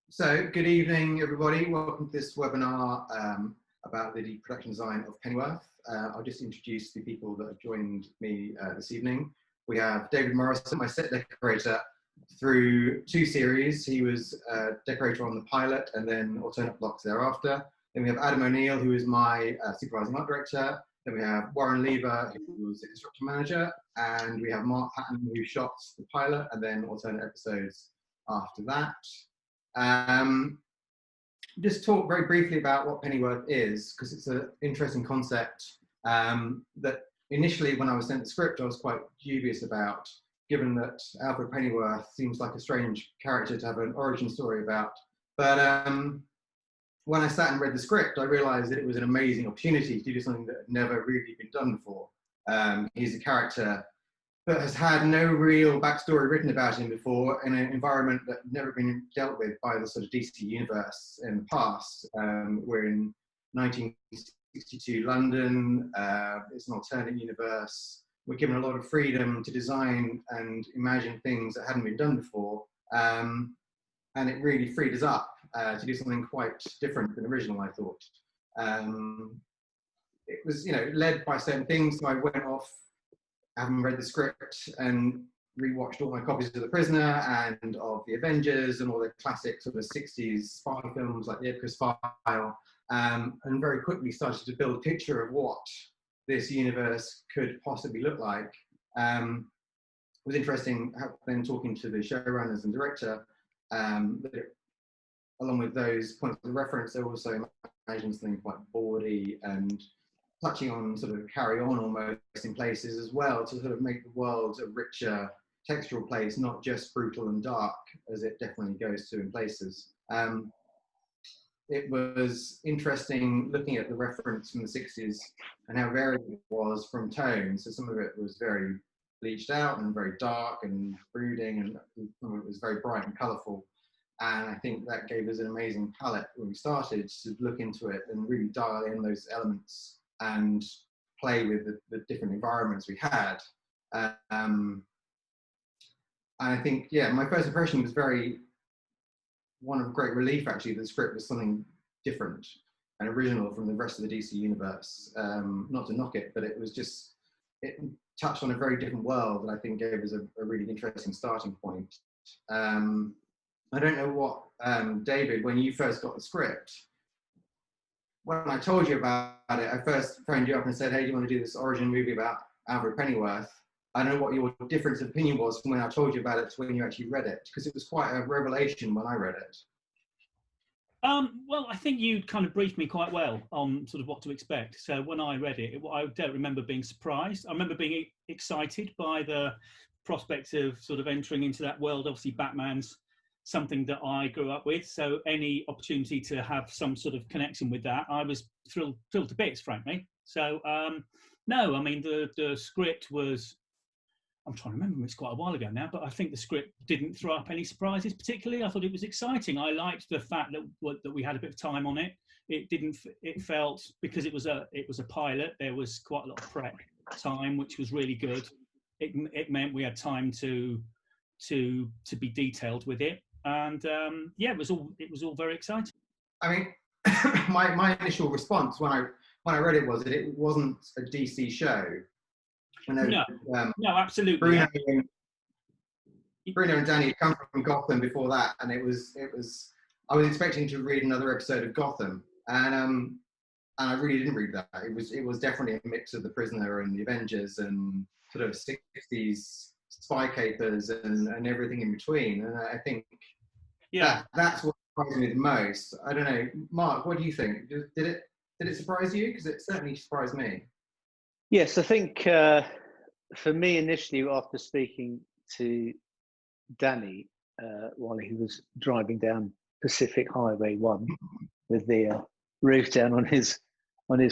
So, good evening, everybody. Welcome to this webinar about the production design of Pennyworth. I'll just introduce the people that have joined me this evening. We have David Morison, my set decorator through two series. He was decorator on the pilot and then alternate blocks thereafter. Then we have Adam O'Neill, who is my supervising art director. Then we have Warren Lever, who was the construction manager. And we have Mark Patten, who shot the pilot and then alternate episodes after that. Just talk very briefly about what Pennyworth is, because it's an interesting concept that initially when I was sent the script, I was quite dubious about, given that Alfred Pennyworth seems like a strange character to have an origin story about. But when I sat and read the script, I realized that it was an amazing opportunity to do something that had never really been done before. He's a character that has had no real backstory written about him before in an environment that had never been dealt with by the sort of DC universe in the past. We're in 1962 London, it's an alternate universe. We're given a lot of freedom to design and imagine things that hadn't been done before. And it really freed us up to do something quite different than original, I thought. It was, led by certain things, so I went off having read the script and rewatched all my copies of The Prisoner and of The Avengers and all the classic sort of 60s spy films like The Epix File, and very quickly started to build a picture of what this universe could possibly look like. It was interesting then talking to the showrunners and director, that along with those points of reference, they also imagined something quite bawdy and touching on sort of carry on almost in places as well, to sort of make the world a richer textural place, not just brutal and dark as it definitely goes to in places. It was interesting looking at the reference from the 60s and how varied it was from tone. So some of it was very bleached out and very dark and brooding, and some of it was very bright and colourful. And I think that gave us an amazing palette when we started to look into it and really dial in those elements and play with the different environments we had. And I think, yeah, my first impression was one of great relief actually. The script was something different and original from the rest of the DC universe. Not to knock it, but it touched on a very different world that I think gave us a really interesting starting point. I don't know what, David, when you first got the script, when I told you about it, I first phoned you up and said, hey, do you want to do this origin movie about Alfred Pennyworth? I don't know what your difference of opinion was from when I told you about it to when you actually read it, because it was quite a revelation when I read it. Well, I think you kind of briefed me quite well on sort of what to expect. So when I read it, I don't remember being surprised. I remember being excited by the prospect of sort of entering into that world. Obviously, Batman's something that I grew up with, so any opportunity to have some sort of connection with that, I was thrilled to bits, frankly. So no, I mean the script was, I'm trying to remember, it's quite a while ago now, but I think the script didn't throw up any surprises particularly. I thought it was exciting. I liked the fact that we had a bit of time on it. It felt, because it was a pilot, there was quite a lot of prep time, which was really good. It meant we had time to be detailed with it. And yeah, it was all very exciting. I mean, my initial response when I read it was that it wasn't a DC show. No, absolutely. Bruno and Danny had come from Gotham before that, and it was. I was expecting to read another episode of Gotham, and I really didn't read that. It was definitely a mix of The Prisoner and The Avengers and sort of 60s spy capers and everything in between. And I think that's what surprised me the most. I don't know, Mark, what do you think? Did it surprise you? Because it certainly surprised me. Yes, I think for me initially, after speaking to Danny while he was driving down Pacific Highway 1 with the roof down on his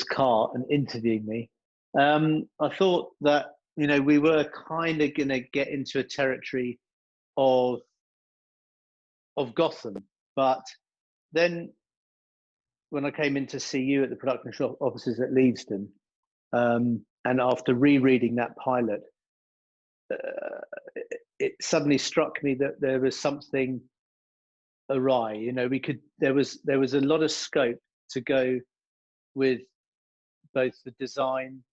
car and interviewing me, I thought that we were kind of going to get into a territory of Gotham, but then when I came in to see you at the production shop offices at Leavesden, and after rereading that pilot, it suddenly struck me that there was something awry. You know, there was a lot of scope to go with both the design,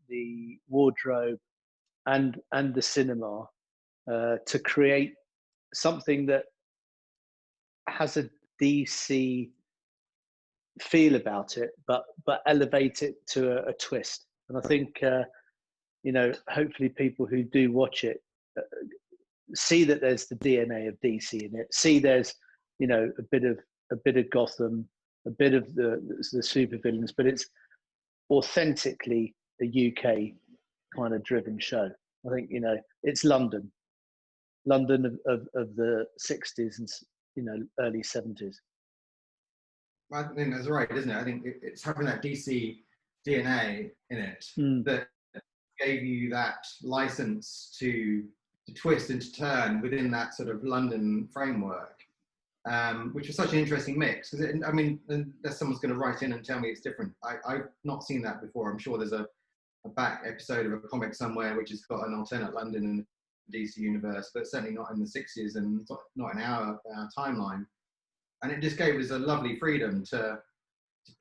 the wardrobe, and the cinema, to create something that has a DC feel about it, but elevate it to a twist. And I think you know, hopefully people who do watch it see that there's the DNA of DC in it. See there's, you know, a bit of Gotham, a bit of the supervillains, but it's authentically a UK kind of driven show. I think, you know, it's London of the 60s and, you know, early 70s. I think that's right, isn't it? I think it's having that DC DNA in it that gave you that license to twist and to turn within that sort of London framework, which was such an interesting mix. Because I mean, unless someone's going to write in and tell me it's different, I've not seen that before. I'm sure there's a back episode of a comic somewhere which has got an alternate London in the DC universe, but certainly not in the 60s and not in our timeline. And it just gave us a lovely freedom to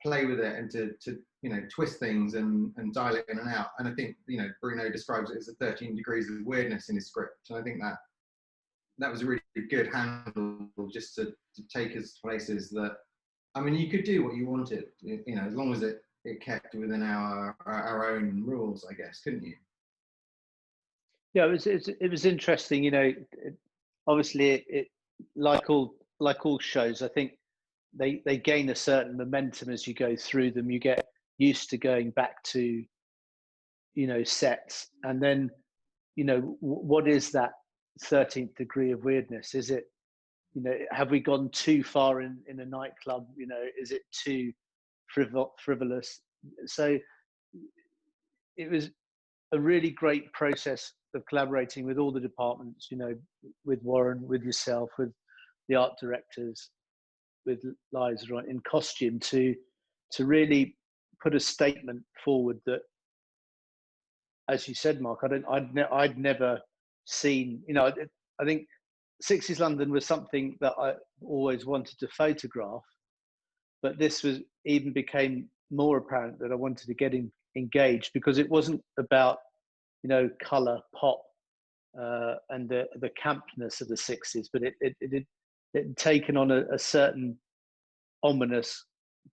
play with it and to you know, twist things and dial it in and out. And I think, you know, Bruno describes it as the 13 degrees of weirdness in his script. And I think that was a really good handle, just to take us to places that, I mean, you could do what you wanted, you know, as long as it kept within our own rules, I guess, couldn't you? Yeah, it was interesting. You know, obviously it like all shows, I think they gain a certain momentum as you go through them. You get used to going back to, you know, sets, and then, you know, what is that 13th degree of weirdness? Is it, you know, have we gone too far in a nightclub? You know, is it too frivolous? So it was a really great process of collaborating with all the departments, you know, with Warren, with yourself, with the art directors, with Liza, right, in costume, to really put a statement forward that, as you said, Mark, I'd never seen. You know, I think 60s London was something that I always wanted to photograph, but this became more apparent that I wanted to get engaged, because it wasn't about, you know, color, pop, and the campness of the 60s, but it had taken on a certain ominous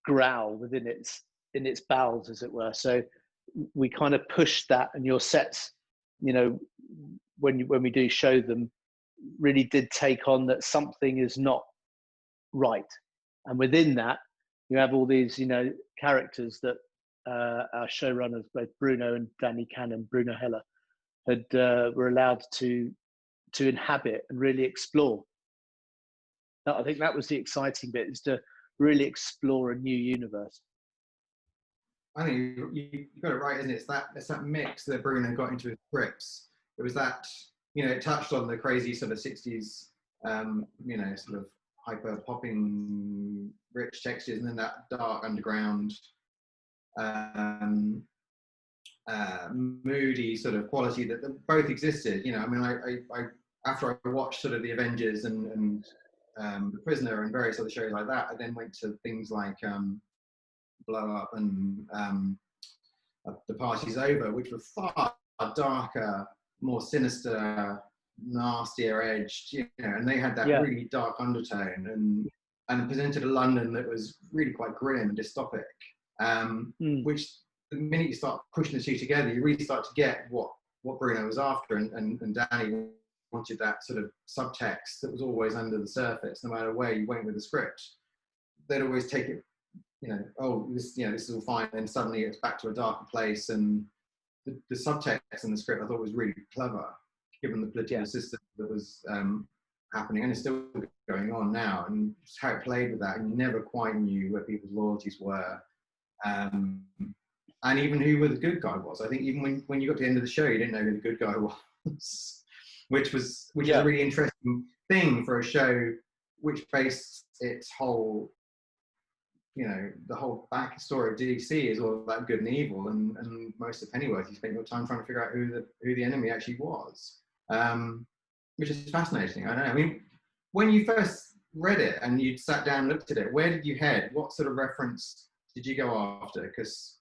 growl within its bowels, as it were. So we kind of pushed that, and your sets, you know, when we do show them, really did take on that something is not right. And within that, you have all these, you know, characters that our showrunners, both Bruno and Danny Cannon, Bruno Heller, were allowed to inhabit and really explore. Now, I think that was the exciting bit, is to really explore a new universe. I think you got it right, isn't it? It's that mix that Bruno got into his scripts. It was that, you know, it touched on the crazy sort of 60s, you know, sort of hyper popping rich textures, and then that dark underground, moody sort of quality that both existed. You know, I mean, I after I watched sort of the Avengers and The Prisoner and various other shows like that, I then went to things like Blow Up and The Party's Over, which were far darker, more sinister, nastier edged, you know, and they had that really dark undertone and presented a London that was really quite grim and dystopic, which the minute you start pushing the two together, you really start to get what Bruno was after, and Danny wanted that sort of subtext that was always under the surface, no matter where you went with the script. They'd always take it, you know, oh, this is all fine, and suddenly it's back to a darker place. And the subtext in the script I thought was really clever, given the political system that was happening, and it's still going on now, and just how it played with that, and you never quite knew where people's loyalties were, and even who the good guy was. I think even when you got to the end of the show, you didn't know who the good guy was, which is a really interesting thing for a show which based its whole, you know, the whole backstory of DC is all about good and evil, and most of Pennyworth, you spent your time trying to figure out who the enemy actually was, which is fascinating. I don't know. I mean, when you first read it and you'd sat down and looked at it, where did you head? What sort of reference did you go after? Because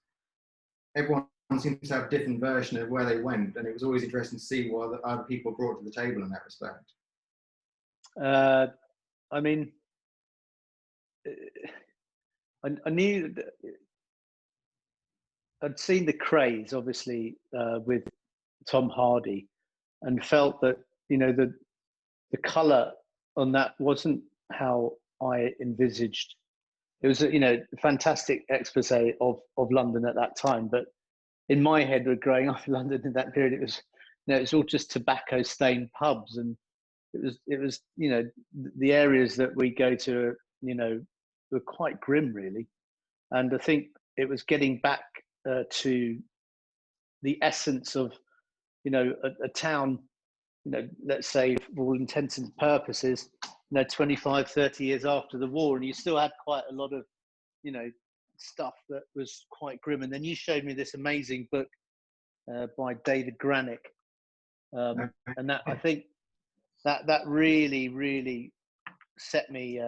everyone seems to have a different version of where they went, and it was always interesting to see what other people brought to the table in that respect. I mean, I knew that I'd seen the craze, obviously, with Tom Hardy, and felt that, you know, the colour on that wasn't how I envisaged. It was a, you know, fantastic expose of London at that time, but in my head, we're growing up in London in that period, it was, you know, it's all just tobacco stained pubs, and it was, you know, the areas that we go to, you know, were quite grim, really. And I think it was getting back to the essence of, you know, a town, you know, let's say for all intents and purposes, you know, 25, 30 years after the war, and you still had quite a lot of, you know, stuff that was quite grim. And then you showed me this amazing book by David Granick, and that, I think that really set me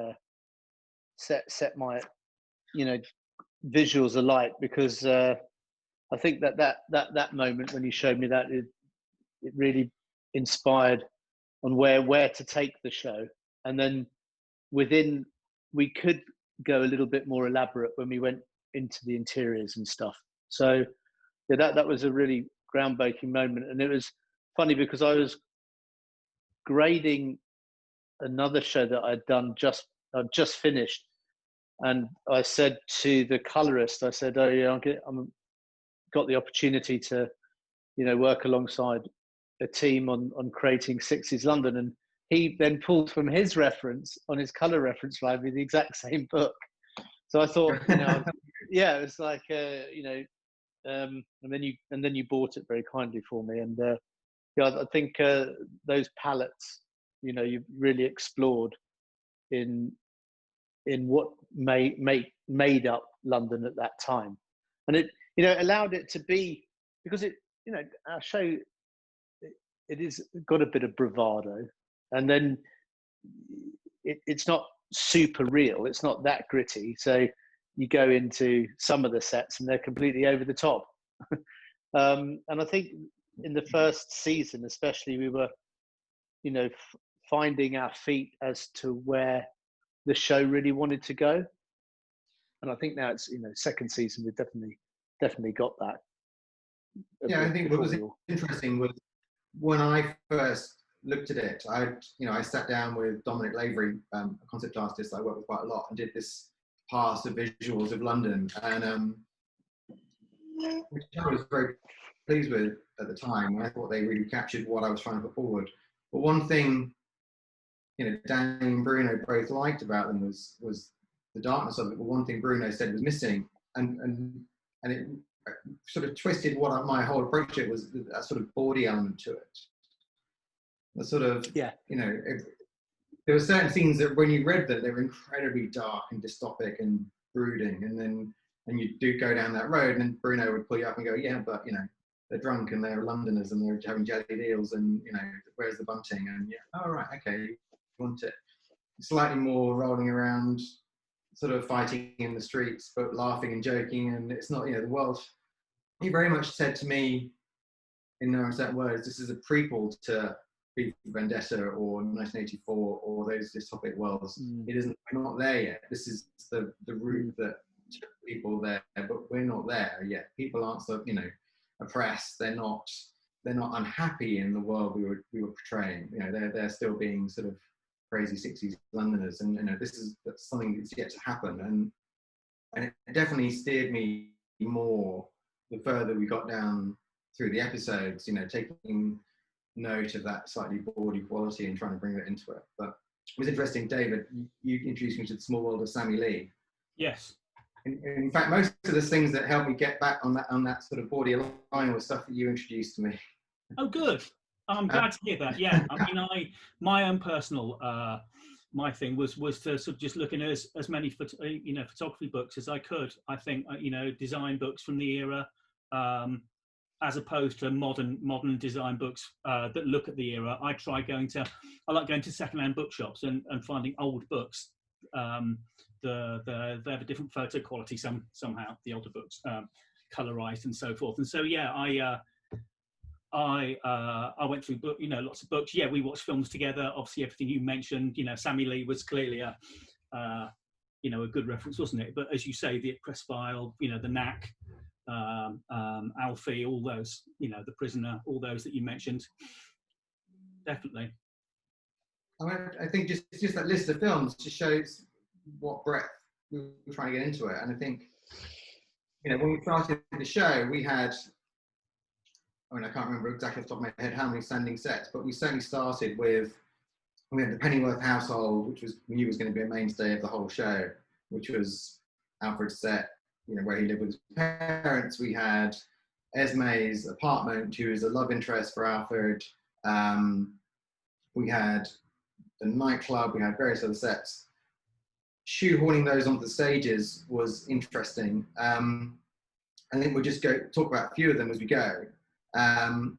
set my, you know, visuals alight, because I think that moment when you showed me that, it really inspired on where to take the show. And then we could go a little bit more elaborate when we went into the interiors and stuff. So yeah, that was a really groundbreaking moment. And it was funny because I was grading another show that I'd just finished, and I said to the colorist, I said, "Oh yeah, I'm got the opportunity to, you know, work alongside a team on creating 60s London," and he then pulled from his reference on his color reference library the exact same book. So I thought, you know, yeah, it was like, you know, and then you bought it very kindly for me, and yeah, I think those palettes, you know, you've really explored in what made up London at that time, and it, you know, allowed it to be, because it, you know, our show, it is got a bit of bravado, and then it's not super real, it's not that gritty, so you go into some of the sets and they're completely over the top. And I think in the first season especially, we were, you know, finding our feet as to where the show really wanted to go, and I think now it's, you know, second season we've definitely got that. Yeah, I think what was interesting was when I first looked at it, I sat down with Dominic Lavery, a concept artist I work with quite a lot, and did this pass of visuals of London, and which I was very pleased with at the time. I thought they really captured what I was trying to put forward. But one thing, you know, Danny and Bruno both liked about them was the darkness of it. But one thing Bruno said was missing, and it sort of twisted what my whole approach to it was, a sort of bawdy element to it. The sort of, yeah, you know, there were certain scenes that when you read them, they were incredibly dark and dystopic and brooding, and you do go down that road, and then Bruno would pull you up and go, yeah, but, you know, they're drunk and they're Londoners and they're having jelly deals, and, you know, where's the bunting? And yeah, oh right, okay, you want it slightly more rolling around, sort of fighting in the streets, but laughing and joking, and it's not, you know, the world. He very much said to me, in no uncertain words, this is a prequel to V for Vendetta or 1984 or those dystopic worlds. It isn't. We're not there yet. This is the route that took people there, but we're not there yet. People aren't so, you know, oppressed. They're not unhappy in the world we were portraying. You know, they're still being sort of crazy 60s Londoners, and, you know, that's something that's yet to happen, and it definitely steered me more the further we got down through the episodes, you know, taking note of that slightly bawdy quality and trying to bring it into it. But it was interesting, David, you introduced me to the small world of Sammy Lee. Yes. In fact, most of the things that helped me get back on that sort of bawdy line was stuff that you introduced to me. Oh, good. I'm glad to hear that. Yeah, I mean, my own personal my thing was to sort of just look in as many photography books as I could. I think, you know, design books from the era, as opposed to modern design books that look at the era. I like going to secondhand bookshops and finding old books. They have a different photo quality somehow, the older books, colorized and so forth. And so yeah, I went through lots of books. Yeah, we watched films together. Obviously, everything you mentioned, Sammy Lee was clearly a good reference, wasn't it? But as you say, the Press File, the Knack, Alfie, all those, The Prisoner, all those that you mentioned, definitely. I think just that list of films just shows what breadth we were trying to get into it. And I think, when we started the show, we had, I can't remember exactly off the top of my head how many standing sets, but we certainly started with, we had the Pennyworth household, which we knew was going to be a mainstay of the whole show, which was Alfred's set, where he lived with his parents. We had Esme's apartment, who was a love interest for Alfred. We had the nightclub, we had various other sets. Shoehorning those onto the stages was interesting. I think we'll just talk about a few of them as we go. The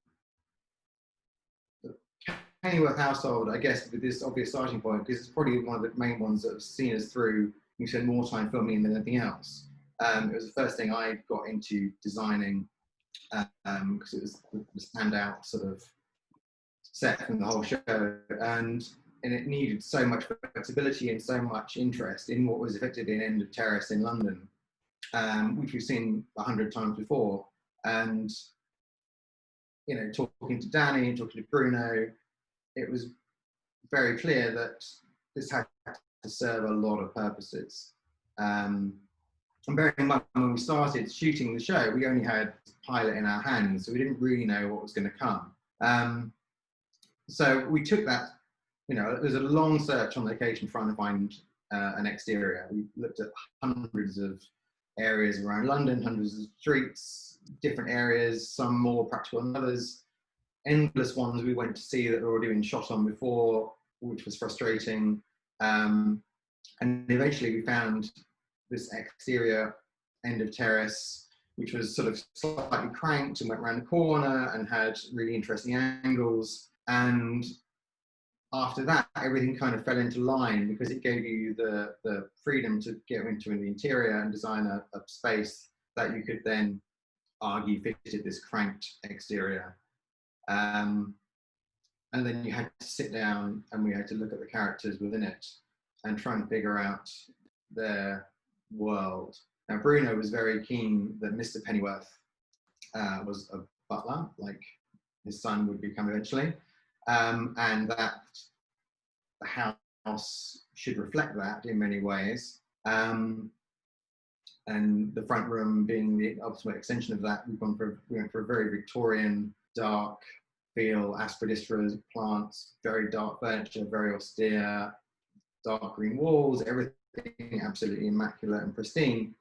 Pennyworth household, I guess, with this obvious starting point, because it's probably one of the main ones that have seen us through. We spent more time filming than anything else. It was the first thing I got into designing, because it was the standout sort of set from the whole show, and it needed so much flexibility and so much interest in what was effectively an end of terrace in London, which we've seen 100 times before. And talking to Danny and talking to Bruno, it was very clear that this had to serve a lot of purposes. And bearing in mind, when we started shooting the show, we only had pilot in our hands, so we didn't really know what was going to come. So we took that, it was a long search on location trying to find an exterior. We looked at hundreds of areas around London, hundreds of streets, different areas, some more practical than others. Endless ones we went to see that were already been shot on before, which was frustrating. And eventually we found this exterior end of terrace, which was sort of slightly cranked and went around the corner and had really interesting angles. And after that, everything kind of fell into line because it gave you the freedom to get into the interior and design a space that you could then argue fitted this cranked exterior. And then you had to sit down and we had to look at the characters within it and try and figure out their world. Now, Bruno was very keen that Mr. Pennyworth was a butler, like his son would become eventually. And that the house should reflect that in many ways. And the front room being the ultimate extension of that, we went for a very Victorian, dark feel, aspidistra plants, very dark furniture, very austere, dark green walls, everything absolutely immaculate and pristine.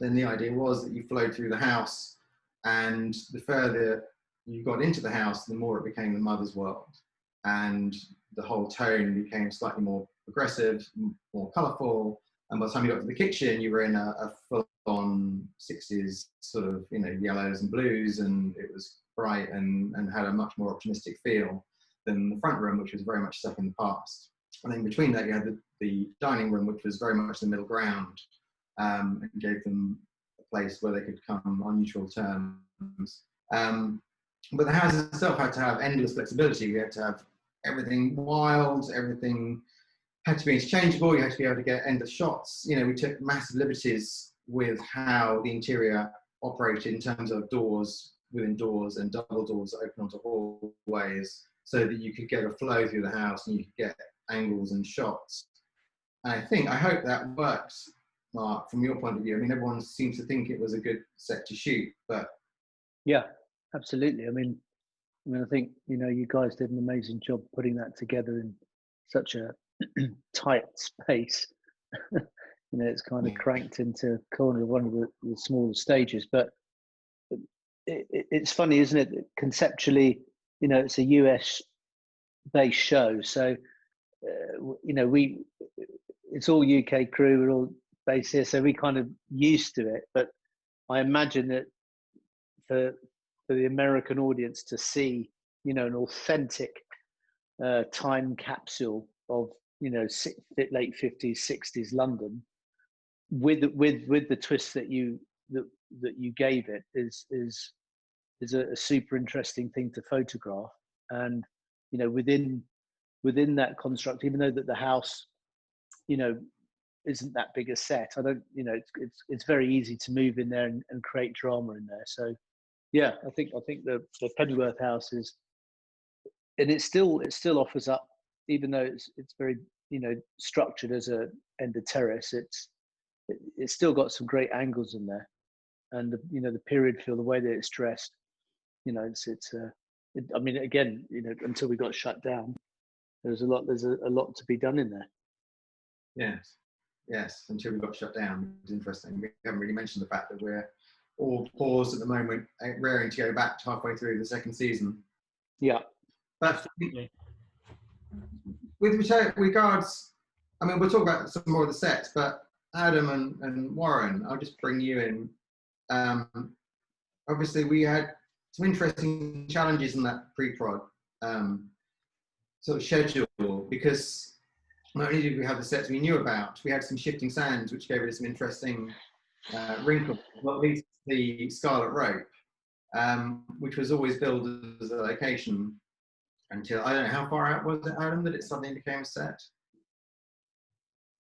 Then the idea was that you flowed through the house, and the further you got into the house, the more it became the mother's world. And the whole tone became slightly more aggressive, more colourful. And by the time you got to the kitchen, you were in a full-on 60s sort of, yellows and blues, and it was bright and had a much more optimistic feel than the front room, which was very much stuck in the past. And then between that, you had the dining room, which was very much the middle ground, and gave them a place where they could come on neutral terms. But the house itself had to have endless flexibility. We had to have everything wild, everything had to be interchangeable. You had to be able to get endless shots. We took massive liberties with how the interior operated in terms of doors within doors and double doors that open onto hallways, so that you could get a flow through the house and you could get angles and shots. And I hope that works, Mark, from your point of view. I mean, everyone seems to think it was a good set to shoot, but yeah, absolutely. I mean, I think you guys did an amazing job putting that together in such a tight space. It's kind of cranked into a corner of one of the smaller stages, but it's funny, isn't it? That conceptually, it's a US based show, so it's all UK crew, we're all based here, so we kind of used to it. But I imagine that for the American audience to see, you know, an authentic time capsule of, you know, late 50s, 60s London, with the twist that you gave it, is a super interesting thing to photograph. And, you know, within that construct, even though that the house, you know, isn't that big a set, I don't, you know, it's very easy to move in there and create drama in there. So yeah, I think the Pennyworth house is, and it still offers up, even though it's very, you know, structured as a end of terrace, it's still got some great angles in there, and you know, the period feel, the way that it's dressed, you know, I mean, again, you know, until we got shut down, there's a lot to be done in there. Yes, until we got shut down. It's interesting. We haven't really mentioned the fact that we're all paused at the moment, raring to go back halfway through the second season. Yeah. But with regards, I mean, we'll talk about some more of the sets, but Adam and Warren, I'll just bring you in. Obviously, we had some interesting challenges in that pre-prod sort of schedule, because not only did we have the sets we knew about, we had some shifting sands, which gave it some interesting wrinkles. Not least the Scarlet Rope, which was always billed as a location until, I don't know, how far out was it, Adam, that it suddenly became a set?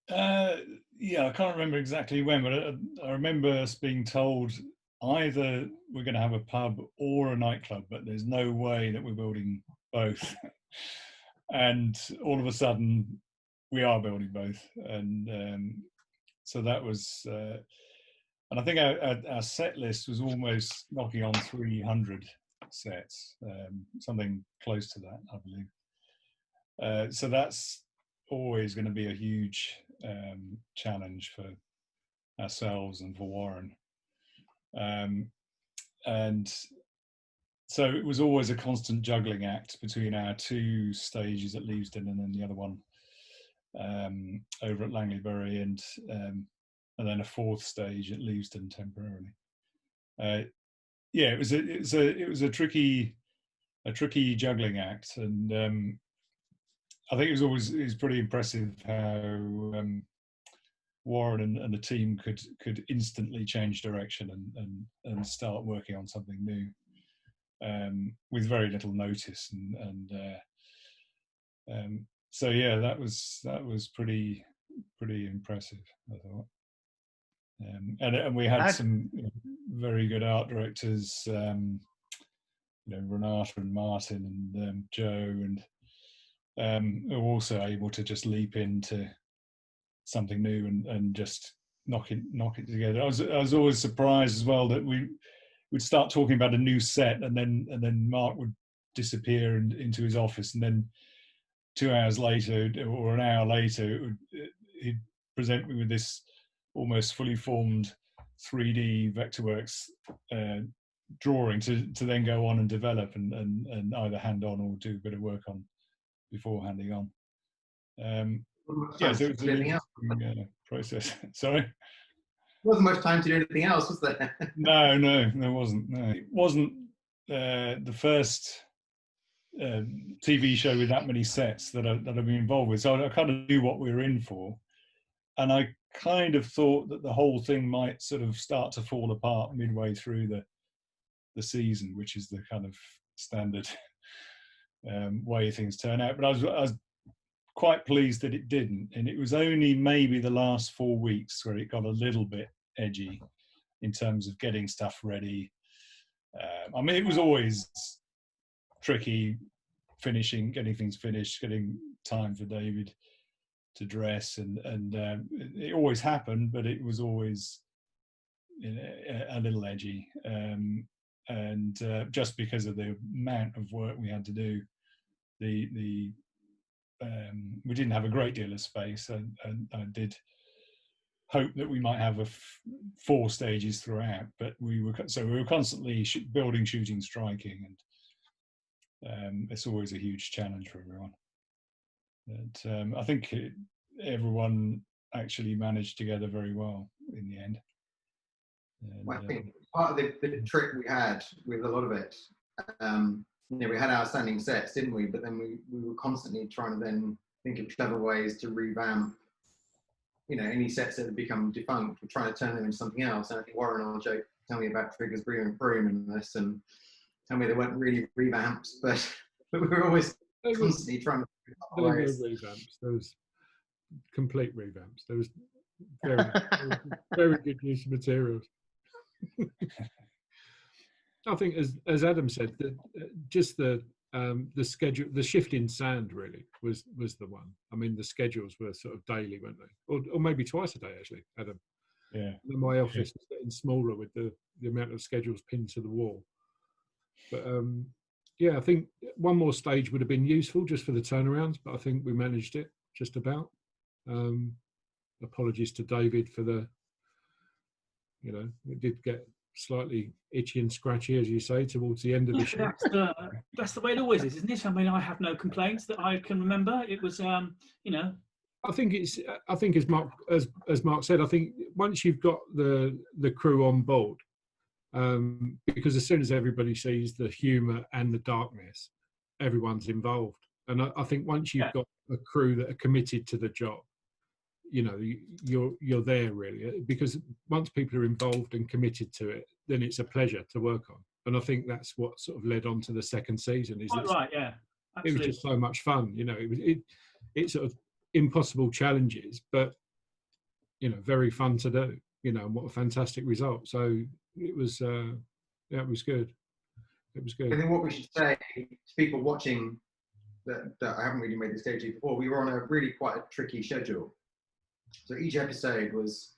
Yeah, I can't remember exactly when, but I remember us being told either we're going to have a pub or a nightclub, but there's no way that we're building both. And all of a sudden, we are building both, and so that was, and I think our set list was almost knocking on 300 sets, something close to that, I believe. So that's always going to be a huge challenge for ourselves and for Warren, and so it was always a constant juggling act between our two stages at Leavesden and then the other one over at Langleybury, and then a fourth stage at Leavesden temporarily. Yeah, it was a tricky juggling act, and I think it was pretty impressive how Warren and the team could instantly change direction and start working on something new with very little notice, and so yeah, that was pretty impressive, I thought. And we had some very good art directors, you know, Renata and Martin and Joe, and who were also able to just leap into something new and just knock it together. I was always surprised as well that we'd start talking about a new set, and then Mark would disappear into his office, and then 2 hours later or an hour later he'd present me with this almost fully formed 3D Vectorworks drawing to then go on and develop and either hand on or do a bit of work on before handing on. Yeah, so it was an interesting process. Sorry? There wasn't much time to do anything else, was there? No, there wasn't. No. It wasn't the first TV show with that many sets that I've been involved with, so I kind of knew what we were in for, and I kind of thought that the whole thing might sort of start to fall apart midway through the season, which is the kind of standard way things turn out. But I was quite pleased that it didn't, and it was only maybe the last 4 weeks where it got a little bit edgy in terms of getting stuff ready. I mean, it was always tricky getting things finished, getting time for David to dress, and it always happened, but it was always a little edgy, and just because of the amount of work we had to do, we didn't have a great deal of space, and I did hope that we might have 4 stages throughout, but we were constantly building, shooting, striking, and it's always a huge challenge for everyone. But I think everyone actually managed together very well in the end. And, well, I think part of the trick we had with a lot of it, we had our standing sets, didn't we? But then we were constantly trying to then think of clever ways to revamp, any sets that had become defunct. We're trying to turn them into something else. And I think Warren will tell me about Triggers, Brew and Prune and this, and tell me they weren't really revamps, but we were always constantly trying to. There were no revamps. There was complete revamps. There was very, very good use of materials. I think, as Adam said, that just the schedule, the shift in sand really was the one. I mean, the schedules were sort of daily, weren't they? Or maybe twice a day, actually, Adam. Yeah. My office was getting smaller with the amount of schedules pinned to the wall. But I think one more stage would have been useful just for the turnarounds, but I think we managed it just about. Apologies to David for it did get slightly itchy and scratchy, as you say, towards the end of the show. That's the way it always is, isn't it? I mean, I have no complaints that I can remember. It was, I think as Mark said, I think once you've got the crew on board, because as soon as everybody sees the humour and the darkness, everyone's involved. And I think once you've got a crew that are committed to the job, you're there really, because once people are involved and committed to it, then it's a pleasure to work on. And I think that's what sort of led on to the second season. Right, yeah, absolutely. It was just so much fun. It's sort of impossible challenges, but very fun to do. And what a fantastic result. So it was good. It was good. I think what we should say to people watching that I haven't really made this stage before, we were on a really quite a tricky schedule. So each episode was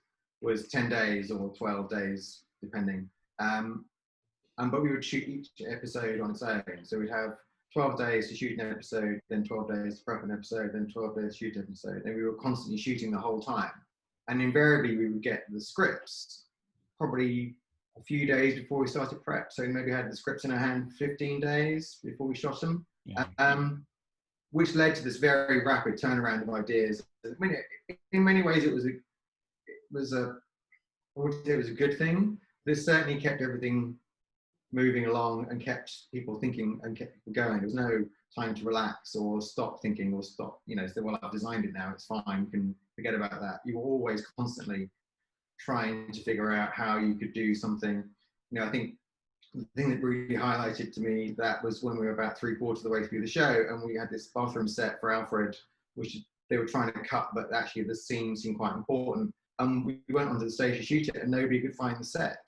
10 days or 12 days, depending. But we would shoot each episode on its own. So we'd have 12 days to shoot an episode, then 12 days to prep an episode, then 12 days to shoot an episode. And we were constantly shooting the whole time. And invariably we would get the scripts probably a few days before we started prep. So we maybe had the scripts in our hand 15 days before we shot them. Yeah. Which led to this very rapid turnaround of ideas. I mean, in many ways, it was a good thing. This certainly kept everything moving along and kept people thinking and kept people going. There was no time to relax or stop thinking or stop, say, well, I've designed it now, it's fine, you can forget about that. You were always constantly trying to figure out how you could do something. I think the thing that really highlighted to me that was when we were about 3/4 of the way through the show, and we had this bathroom set for Alfred, which they were trying to cut, but actually the scene seemed quite important. We went onto the stage to shoot it, and nobody could find the set.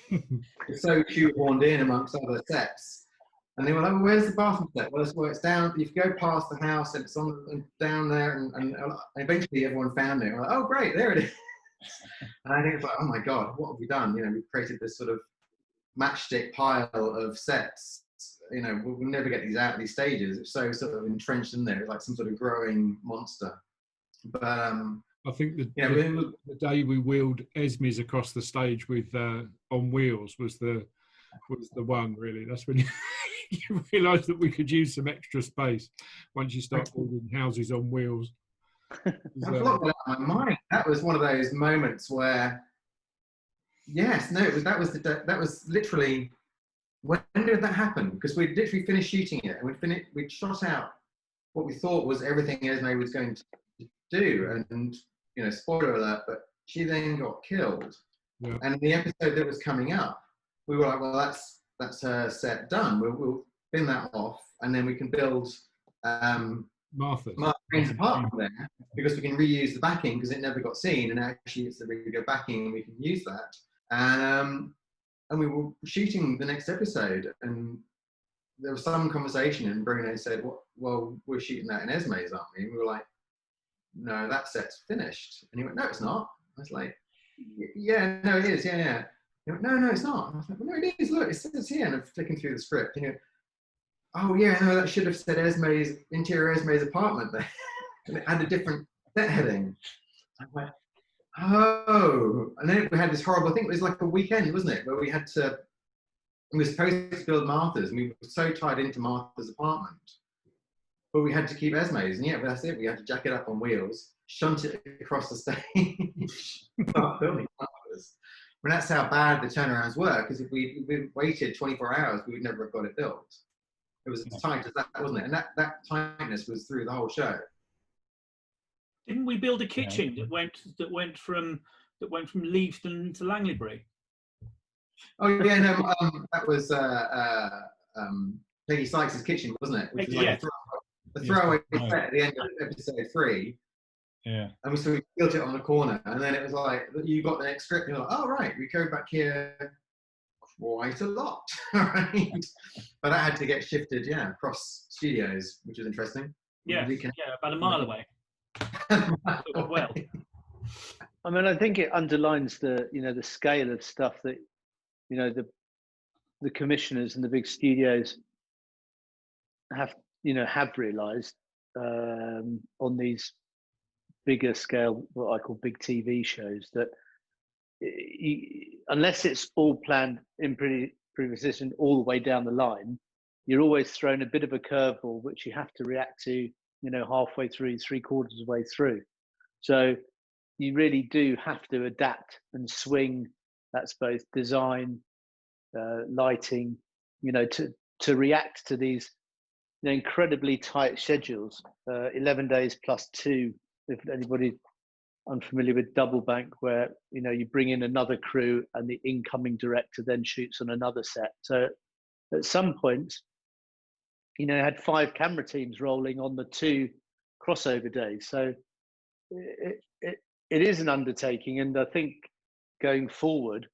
It's so shoehorned in amongst other sets, and they were like, well, "Where's the bathroom set?" Well, it's down. If you go past the house, and it's down there, and eventually everyone found it. We're like, "Oh, great, there it is." And I think it's like, "Oh my God, what have we done?" We've created this sort of matchstick pile of sets. We'll never get these out of these stages. It's so sort of entrenched in there, like some sort of growing monster. But I think the day we wheeled Esmes across the stage with on wheels was the one really. That's when you realise that we could use some extra space once you start building houses on wheels. I've blocked that out of my mind. That was one of those moments where. Yes, no, that was literally, when did that happen? Because we'd literally finished shooting it, and we'd shot out what we thought was everything Esme was going to do, and spoiler alert, but she then got killed. Yeah. And in the episode that was coming up, we were like, well, that's her set done. We'll bin that off, and then we can build Martha's apartment there, because we can reuse the backing because it never got seen, and actually it's the really good backing, and we can use that. And we were shooting the next episode, and there was some conversation, and Bruno said, well, we're shooting that in Esme's, aren't we? And we were like, no, that set's finished. And he went, no, it's not. I was like, yeah, no, it is, yeah. He went, no, it's not. And I was like, well, no, it is, look, it says here. And I'm flicking through the script, and he went, oh, yeah, no, that should have said interior Esme's apartment there. And it had a different set heading. I went, oh, and then we had this horrible thing. It was like a weekend, wasn't it, where we were supposed to build Martha's, and we were so tied into Martha's apartment, but we had to keep Esme's, and yeah, that's it. We had to jack it up on wheels, shunt it across the stage, start building Martha's. mean, that's how bad the turnarounds were, because if we waited 24 hours, we would never have got it built. It was as tight as that, wasn't it? And that tightness was through the whole show. Didn't we build a kitchen that went from Leavesden to Langleybury? Oh yeah, no, that was Peggy Sykes' kitchen, wasn't it? Which was like a throwaway set at the end of episode 3. Yeah. And we built it on a corner, and then it was like you got the next script, and you're like, oh right, we go back here quite a lot, right? But that had to get shifted, across studios, which was interesting. Yeah, about a mile away. Well, I mean, I think it underlines the scale of stuff that the commissioners and the big studios have realised on these bigger scale, what I call big TV shows, that unless it's all planned in pre-position all the way down the line, you're always thrown a bit of a curveball which you have to react to halfway through, 3/4 of the way through. So you really do have to adapt and swing. That's both design, lighting, to react to these incredibly tight schedules. 11 days plus 2, if anybody unfamiliar with double bank, where you bring in another crew and the incoming director then shoots on another set. So at some point, had 5 camera teams rolling on the 2 crossover days. So it is an undertaking, and I think going forward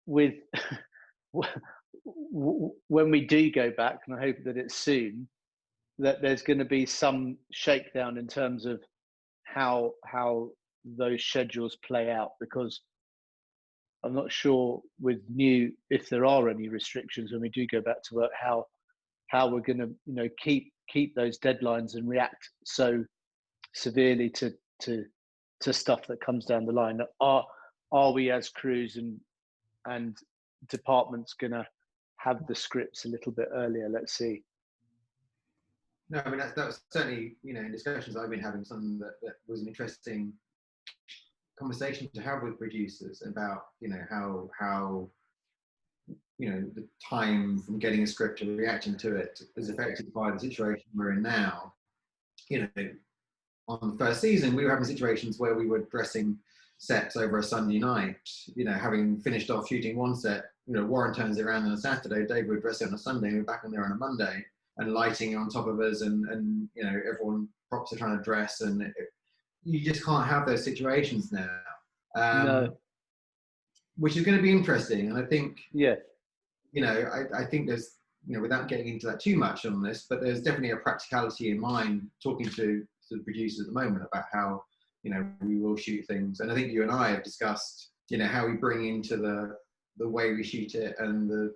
with when we do go back, and I hope that it's soon, that there's going to be some shakedown in terms of how those schedules play out, because I'm not sure if there are any restrictions when we do go back to work, how we're going to keep those deadlines and react so severely to stuff that comes down the line. Are we as crews and departments going to have the scripts a little bit earlier? Let's see. No, I mean that was certainly in discussions I've been having, something that was an interesting conversation to have with producers about how the time from getting a script to reacting to it is affected by the situation we're in now. On the first season, we were having situations where we were dressing sets over a Sunday night. Having finished off shooting one set, Warren turns it around on a Saturday, Dave would dress it on a Sunday, and we're back on there on a Monday, and lighting on top of us, and everyone props are trying to dress, and you just can't have those situations now. No. Which is going to be interesting, and I think I think there's without getting into that too much on this, but there's definitely a practicality in mind talking to the producers at the moment about how we will shoot things, and I think you and I have discussed how we bring into the way we shoot it, and the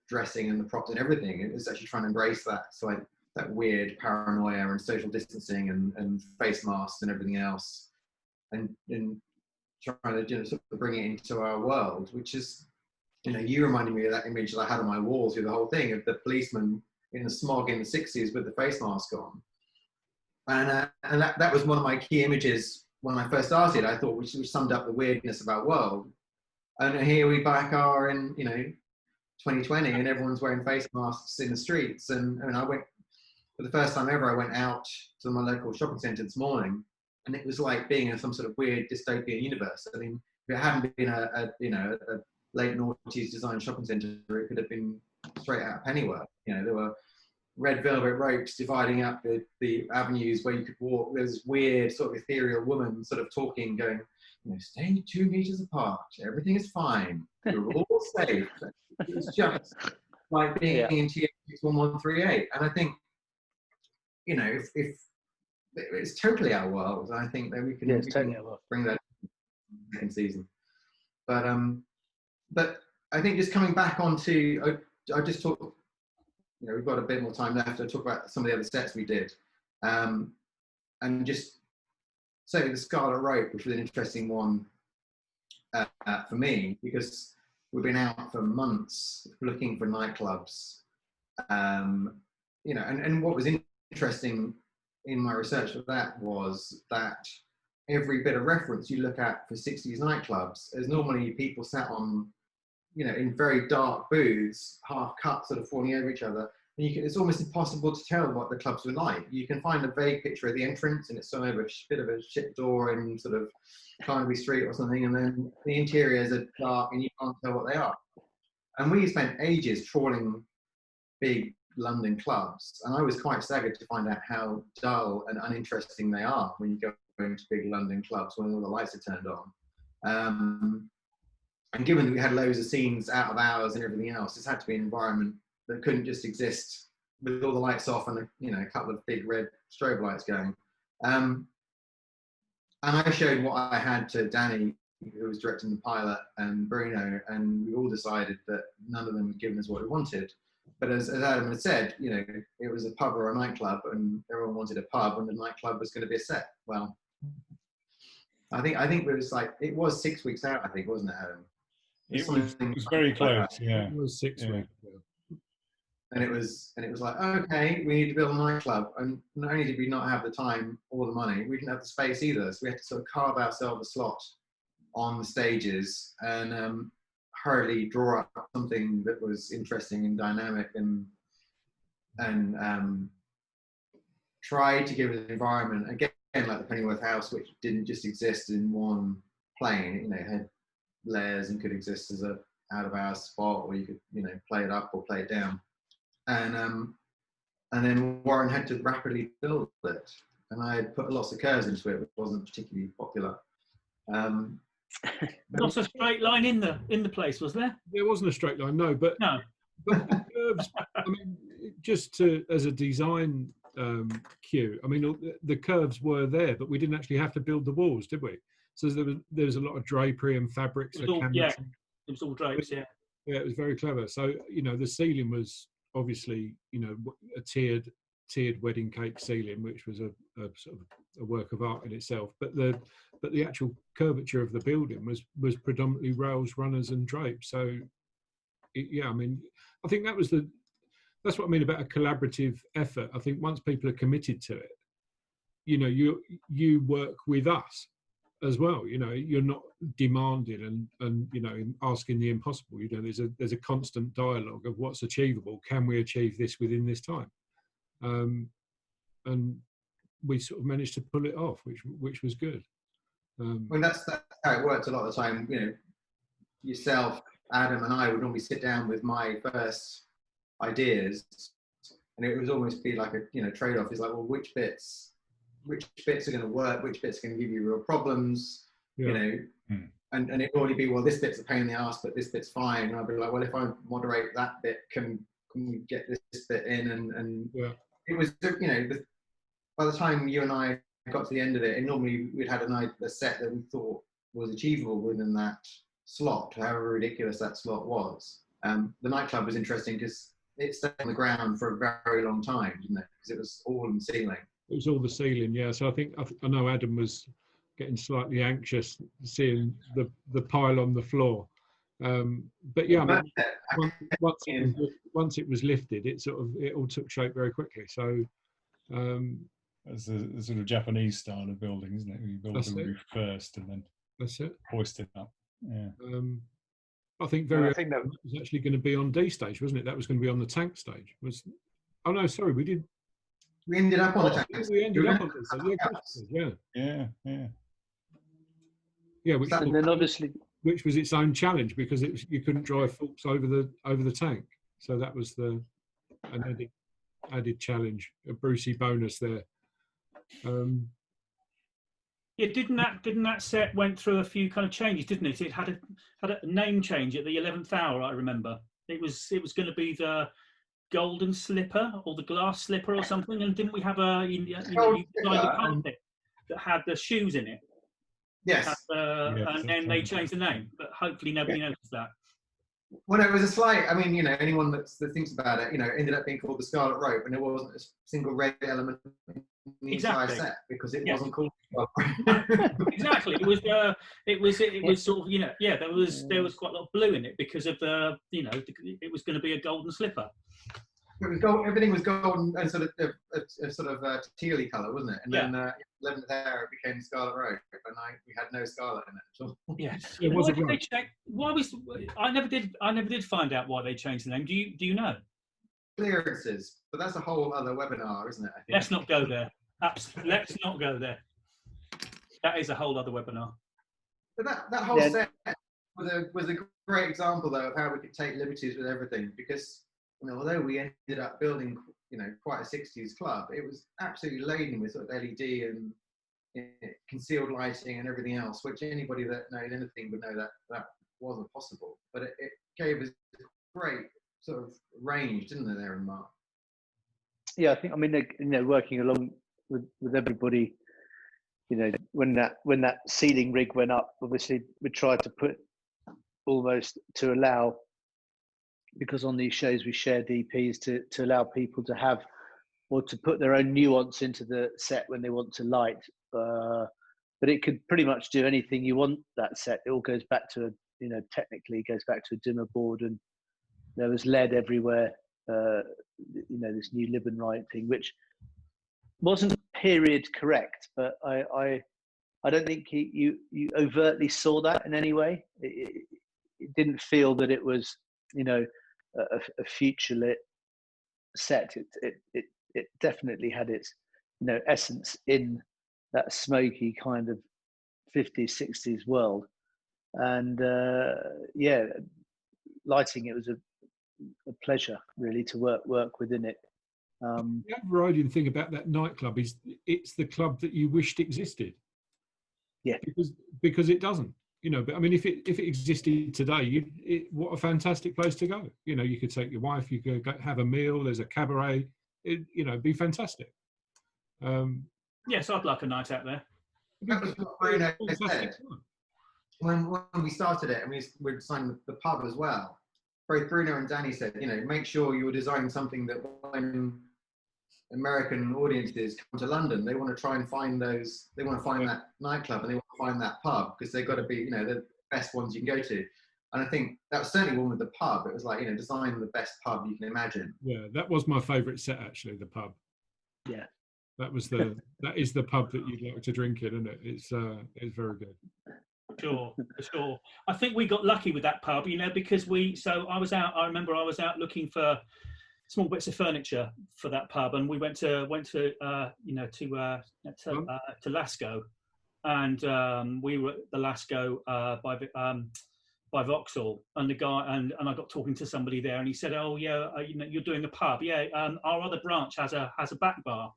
dressing and the props and everything. It's actually trying to embrace that, so that weird paranoia and social distancing and face masks and everything else, and trying to sort of bring it into our world, which is you reminded me of that image that I had on my walls through the whole thing of the policeman in the smog in the 60s with the face mask on. And that was one of my key images when I first started, I thought, which summed up the weirdness of our world. And here we back are in 2020, and everyone's wearing face masks in the streets. And I went, for the first time ever, I went out to my local shopping centre this morning, and it was like being in some sort of weird dystopian universe. I mean, if it hadn't been a late noughties design shopping centre, it could have been straight out of Pennyworth. There were red velvet ropes dividing up the avenues where you could walk. There's weird sort of ethereal woman sort of talking, going, stay 2 meters apart. Everything is fine. You're all safe. It's just like being in TX 1138. And I think, if it's totally our world, I think that we can, bring that in season. But I think just coming back onto, I just talked. We've got a bit more time left to talk about some of the other sets we did. And just say the Scarlet Rope, which was an interesting one for me, because we've been out for months looking for nightclubs. And what was interesting in my research for that was that every bit of reference you look at for 60s nightclubs is normally people sat on, you know, in very dark booths, half cut, sort of falling over each other. And it's almost impossible to tell what the clubs were like. You can find a vague picture of the entrance, and it's sort of a bit of a ship door in sort of Carnaby Street or something, and then the interiors are dark and you can't tell what they are. And we spent ages trawling big London clubs, and I was quite staggered to find out how dull and uninteresting they are when you go into big London clubs when all the lights are turned on. And given that we had loads of scenes out of hours and everything else, this had to be an environment that couldn't just exist with all the lights off and a couple of big red strobe lights going. And I showed what I had to Danny, who was directing the pilot, and Bruno, and we all decided that none of them had given us what we wanted. But as Adam had said, you know, it was a pub or a nightclub, and everyone wanted a pub, and the nightclub was going to be a set. Well, I think it was 6 weeks out, I think, wasn't it, Adam? It was very close, yeah. It was 6 weeks. And it was like, okay, we need to build a nightclub. And not only did we not have the time or the money, we didn't have the space either. So we had to sort of carve ourselves a slot on the stages and hurriedly draw up something that was interesting and dynamic and try to give it an environment, again, like the Pennyworth house, which didn't just exist in one plane. You know, it had layers and could exist as a out-of-hours spot, or you could, you know, play it up or play it down. And then Warren had to rapidly build it, and I put lots of curves into it, which wasn't particularly popular. Not a straight line in the place, was there? There wasn't a straight line, no. But the curves, I mean, just as a design cue, I mean, the curves were there, but we didn't actually have to build the walls, did we? So there was a lot of drapery and fabrics. It was all drapes, yeah. Yeah, it was very clever. So, you know, the ceiling was obviously, you know, a tiered wedding cake ceiling, which was a sort of a work of art in itself. But the actual curvature of the building was predominantly rails, runners, and drapes. So, I mean, I think that's what I mean about a collaborative effort. I think once people are committed to it, you know, you work with us as well. You know, you're not demanding and you know, asking the impossible. You know, there's a constant dialogue of what's achievable. Can we achieve this within this time? And we sort of managed to pull it off, which was good. Well, that's how it worked a lot of the time. You know, yourself, Adam, and I would normally sit down with my first ideas, and it would almost be like a trade-off. It's like, well, which bits are going to work, which bits are going to give you real problems, you know, and it'd already be, well, this bit's a pain in the ass, but this bit's fine. And I'd be like, well, if I moderate that bit, can we get this bit in? And it was, you know, by the time you and I got to the end of it, and normally we'd had a set that we thought was achievable within that slot, however ridiculous that slot was. The nightclub was interesting because it stayed on the ground for a very long time, didn't it? Because it was all in the ceiling. It was all the ceiling, yeah. So I know Adam was getting slightly anxious seeing the pile on the floor. But yeah, I mean, once it was lifted, it all took shape very quickly. So it's a sort of Japanese style of building, isn't it? You build the roof first and then hoist it up. Yeah. I think that was actually going to be on D stage, wasn't it? That was going to be on the tank stage. Oh no, sorry, we did. We ended up on the tank. We ended up on the yeah. And then obviously, which was its own challenge because you couldn't drive forks over the tank, so that was an added challenge, a Brucey bonus there. Yeah, didn't that set went through a few kind of changes, didn't it? It had a name change at the 11th hour. I remember it was going to be the Golden Slipper or the Glass Slipper or something, and didn't we have you designed a carpet that had the shoes in it? Yes. And then they changed the name, but hopefully nobody noticed that. Well, it was a slight. I mean, you know, anyone that thinks about it, you know, it ended up being called the Scarlet Rope, and there wasn't a single red element in the entire set because it wasn't called. Exactly. It was sort of, you know, there was quite a lot of blue in it because of the, you know, it was going to be a golden slipper. It was gold, everything was golden and sort of tealy colour, wasn't it? And then 11th hour it became Scarlet Road, and we had no scarlet in it at all. Yes. It was Why a did they road. check? Why was I never did find out why they changed the name. Do you know? Clearances, but that's a whole other webinar, isn't it? I think. Let's not go there. Absolutely. Let's not go there. That is a whole other webinar. But that whole set was a great example, though, of how we could take liberties with everything. Because although we ended up building, quite a 60s club, it was absolutely laden with sort of LED and concealed lighting and everything else, which anybody that knows anything would know that wasn't possible. But it gave us great sort of range, didn't it, there in Mark? Yeah, I think, working along with everybody, when that ceiling rig went up, obviously we tried to put almost to allow, because on these shows we share DPs to allow people to have or to put their own nuance into the set when they want to light. But it could pretty much do anything you want, that set. It all goes back to, technically goes back to a dimmer board, and there was LED everywhere. This new Libenrite thing, which wasn't period correct, but I don't think you overtly saw that in any way. It didn't feel that it was, a future lit set. It definitely had its, essence in that smoky kind of 50s, 60s world. And lighting it was a pleasure really to work within it. The overriding thing about that nightclub is it's the club that you wished existed. Yeah, because it doesn't. But I mean, if it existed today, what a fantastic place to go. You could take your wife, you could go have a meal. There's a cabaret. It'd be fantastic. Yes, I'd like a night out there. That was what Bruno said when we started it, and we designed the pub as well. Both Bruno and Danny said, make sure you're designing something that when American audiences come to London, they want to try and find those. They want to find that nightclub and they want to find that pub, because they've got to be, the best ones you can go to. And I think that was certainly one with the pub. It was like, design the best pub you can imagine. Yeah, that was my favourite set actually. The pub. Yeah, that is the pub that you'd like to drink in, isn't it? It's very good. Sure. I think we got lucky with that pub, because I remember I was out looking for small bits of furniture for that pub, and we went to Lascaux, and we were at the Lascaux by Vauxhall, and the guy and I got talking to somebody there, and he said, "Oh yeah, you're doing a pub, yeah. Our other branch has a back bar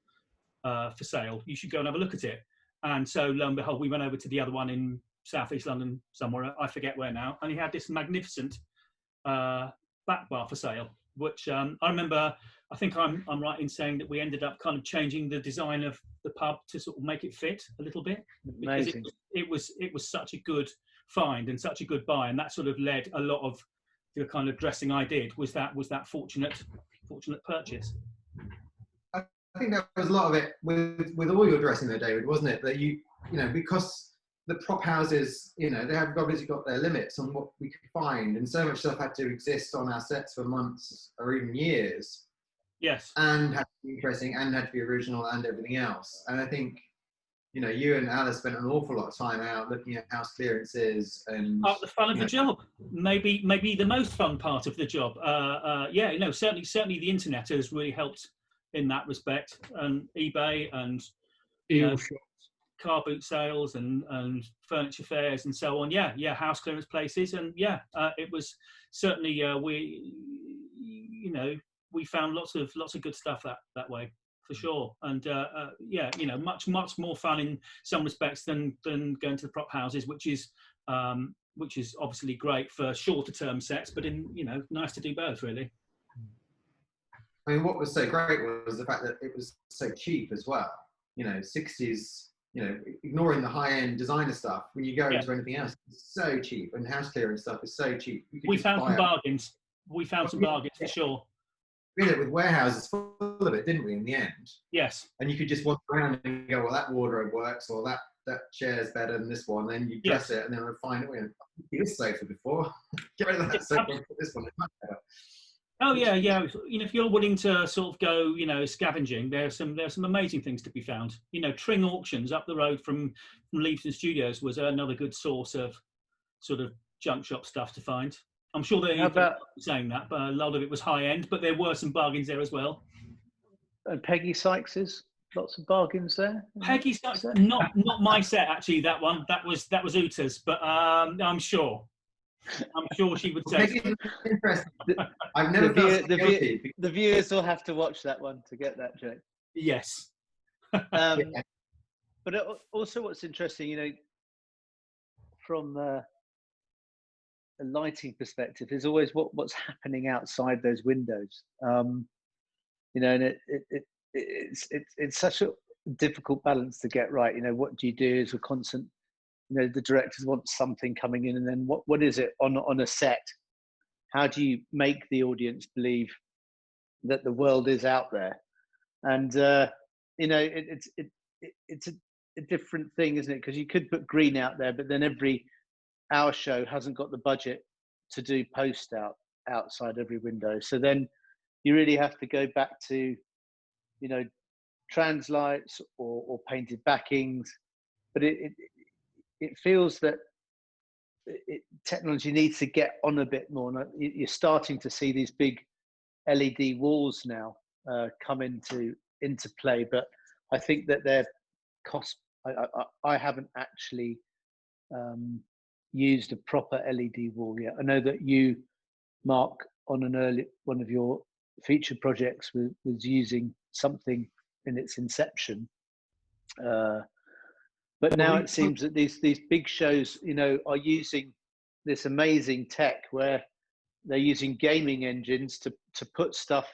for sale. You should go and have a look at it." And so lo and behold, we went over to the other one in Southeast London somewhere, I forget where now, and he had this magnificent back bar for sale, which I remember. I think I'm right in saying that we ended up kind of changing the design of the pub to sort of make it fit a little bit, because amazing. It was such a good find and such a good buy, and that sort of led a lot of the kind of dressing I did was that fortunate purchase. I think that was a lot of it with all your dressing there, David, wasn't it? That because the prop houses, they have obviously got their limits on what we could find, and so much stuff had to exist on our sets for months or even years. Yes. And had to be interesting and had to be original and everything else. And I think, you and Alice spent an awful lot of time out looking at house clearances and part of the fun of the job. Maybe the most fun part of the job. Certainly the internet has really helped in that respect, and eBay and car boot sales and furniture fairs and so on. Yeah, house clearance places, and it was certainly we found lots of good stuff that way for sure. And much more fun in some respects than going to the prop houses, which is obviously great for shorter term sets, but nice to do both really. I mean, what was so great was the fact that it was so cheap as well. 60s. Ignoring the high-end designer stuff, when you go into anything else, it's so cheap, and house clearance stuff is so cheap. We found some bargains. For sure. We did it with warehouses full of it, didn't we, in the end? Yes. And you could just walk around and go, well, that wardrobe works, or that chair's better than this one. Then you dress it, and then we'll find it. This sofa before. Get rid of that sofa and put this one. It's much better. Oh yeah, yeah. You know, if you're willing to sort of go, you know, scavenging, there's some amazing things to be found. You know, Tring Auctions up the road from Leavesden Studios was another good source of sort of junk shop stuff to find. I'm sure they How about saying that, but a lot of it was high end. But there were some bargains there as well. Peggy Sykes's? Lots of bargains there. Peggy's not my set actually. That one that was Uta's, but I'm sure she would say. Peggy's interesting. I've never felt so guilty. The viewers will have to watch that one to get that joke. Yes. But also, what's interesting, you know, from a lighting perspective, is always what's happening outside those windows. You know, and it's such a difficult balance to get right. You know, what do you do as a constant? You know, the directors want something coming in, and then what is it on a set? How do you make the audience believe that the world is out there? And you know, it's a different thing, isn't it? Because you could put green out there, but then our show hasn't got the budget to do post outside every window. So then you really have to go back to, you know, trans lights or painted backings. But it feels that technology needs to get on a bit more. And you're starting to see these big LED walls now come into play. But I think that their cost. I haven't actually used a proper LED wall yet. I know that you, Mark, on one of your feature projects was using something in its inception. But now it seems that these big shows, you know, are using this amazing tech where they're using gaming engines to put stuff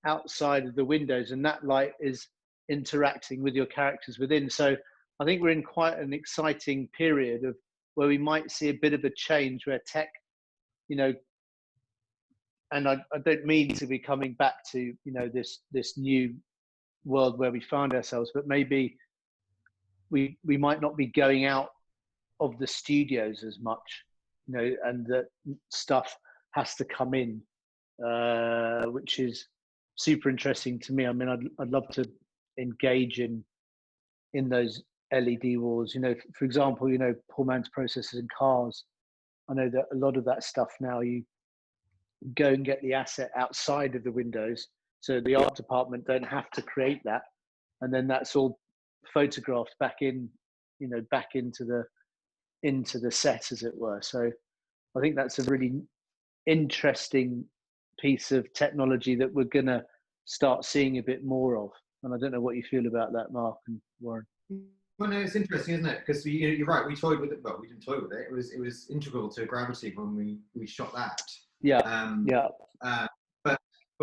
outside of the windows, and that light is interacting with your characters within. So I think we're in quite an exciting period of where we might see a bit of a change where tech, you know, and I don't mean to be coming back to, you know, this new world where we find ourselves, but maybe we might not be going out of the studios as much, you know, and that stuff has to come in, which is super interesting to me. I mean, I'd love to engage in those LED walls. You know, for example, you know, poor man's processors in cars. I know that a lot of that stuff now, you go and get the asset outside of the windows, so the art department don't have to create that, and then that's all photographed back in, you know, back into the set, as it were. So I think that's a really interesting piece of technology that we're gonna start seeing a bit more of. And I don't know what you feel about that, Mark and Warren. Well, no, it's interesting, isn't it? Because you're right. We toyed with it. Well, we didn't toy with it. It was integral to Gravity when we shot that. Yeah. Yeah. But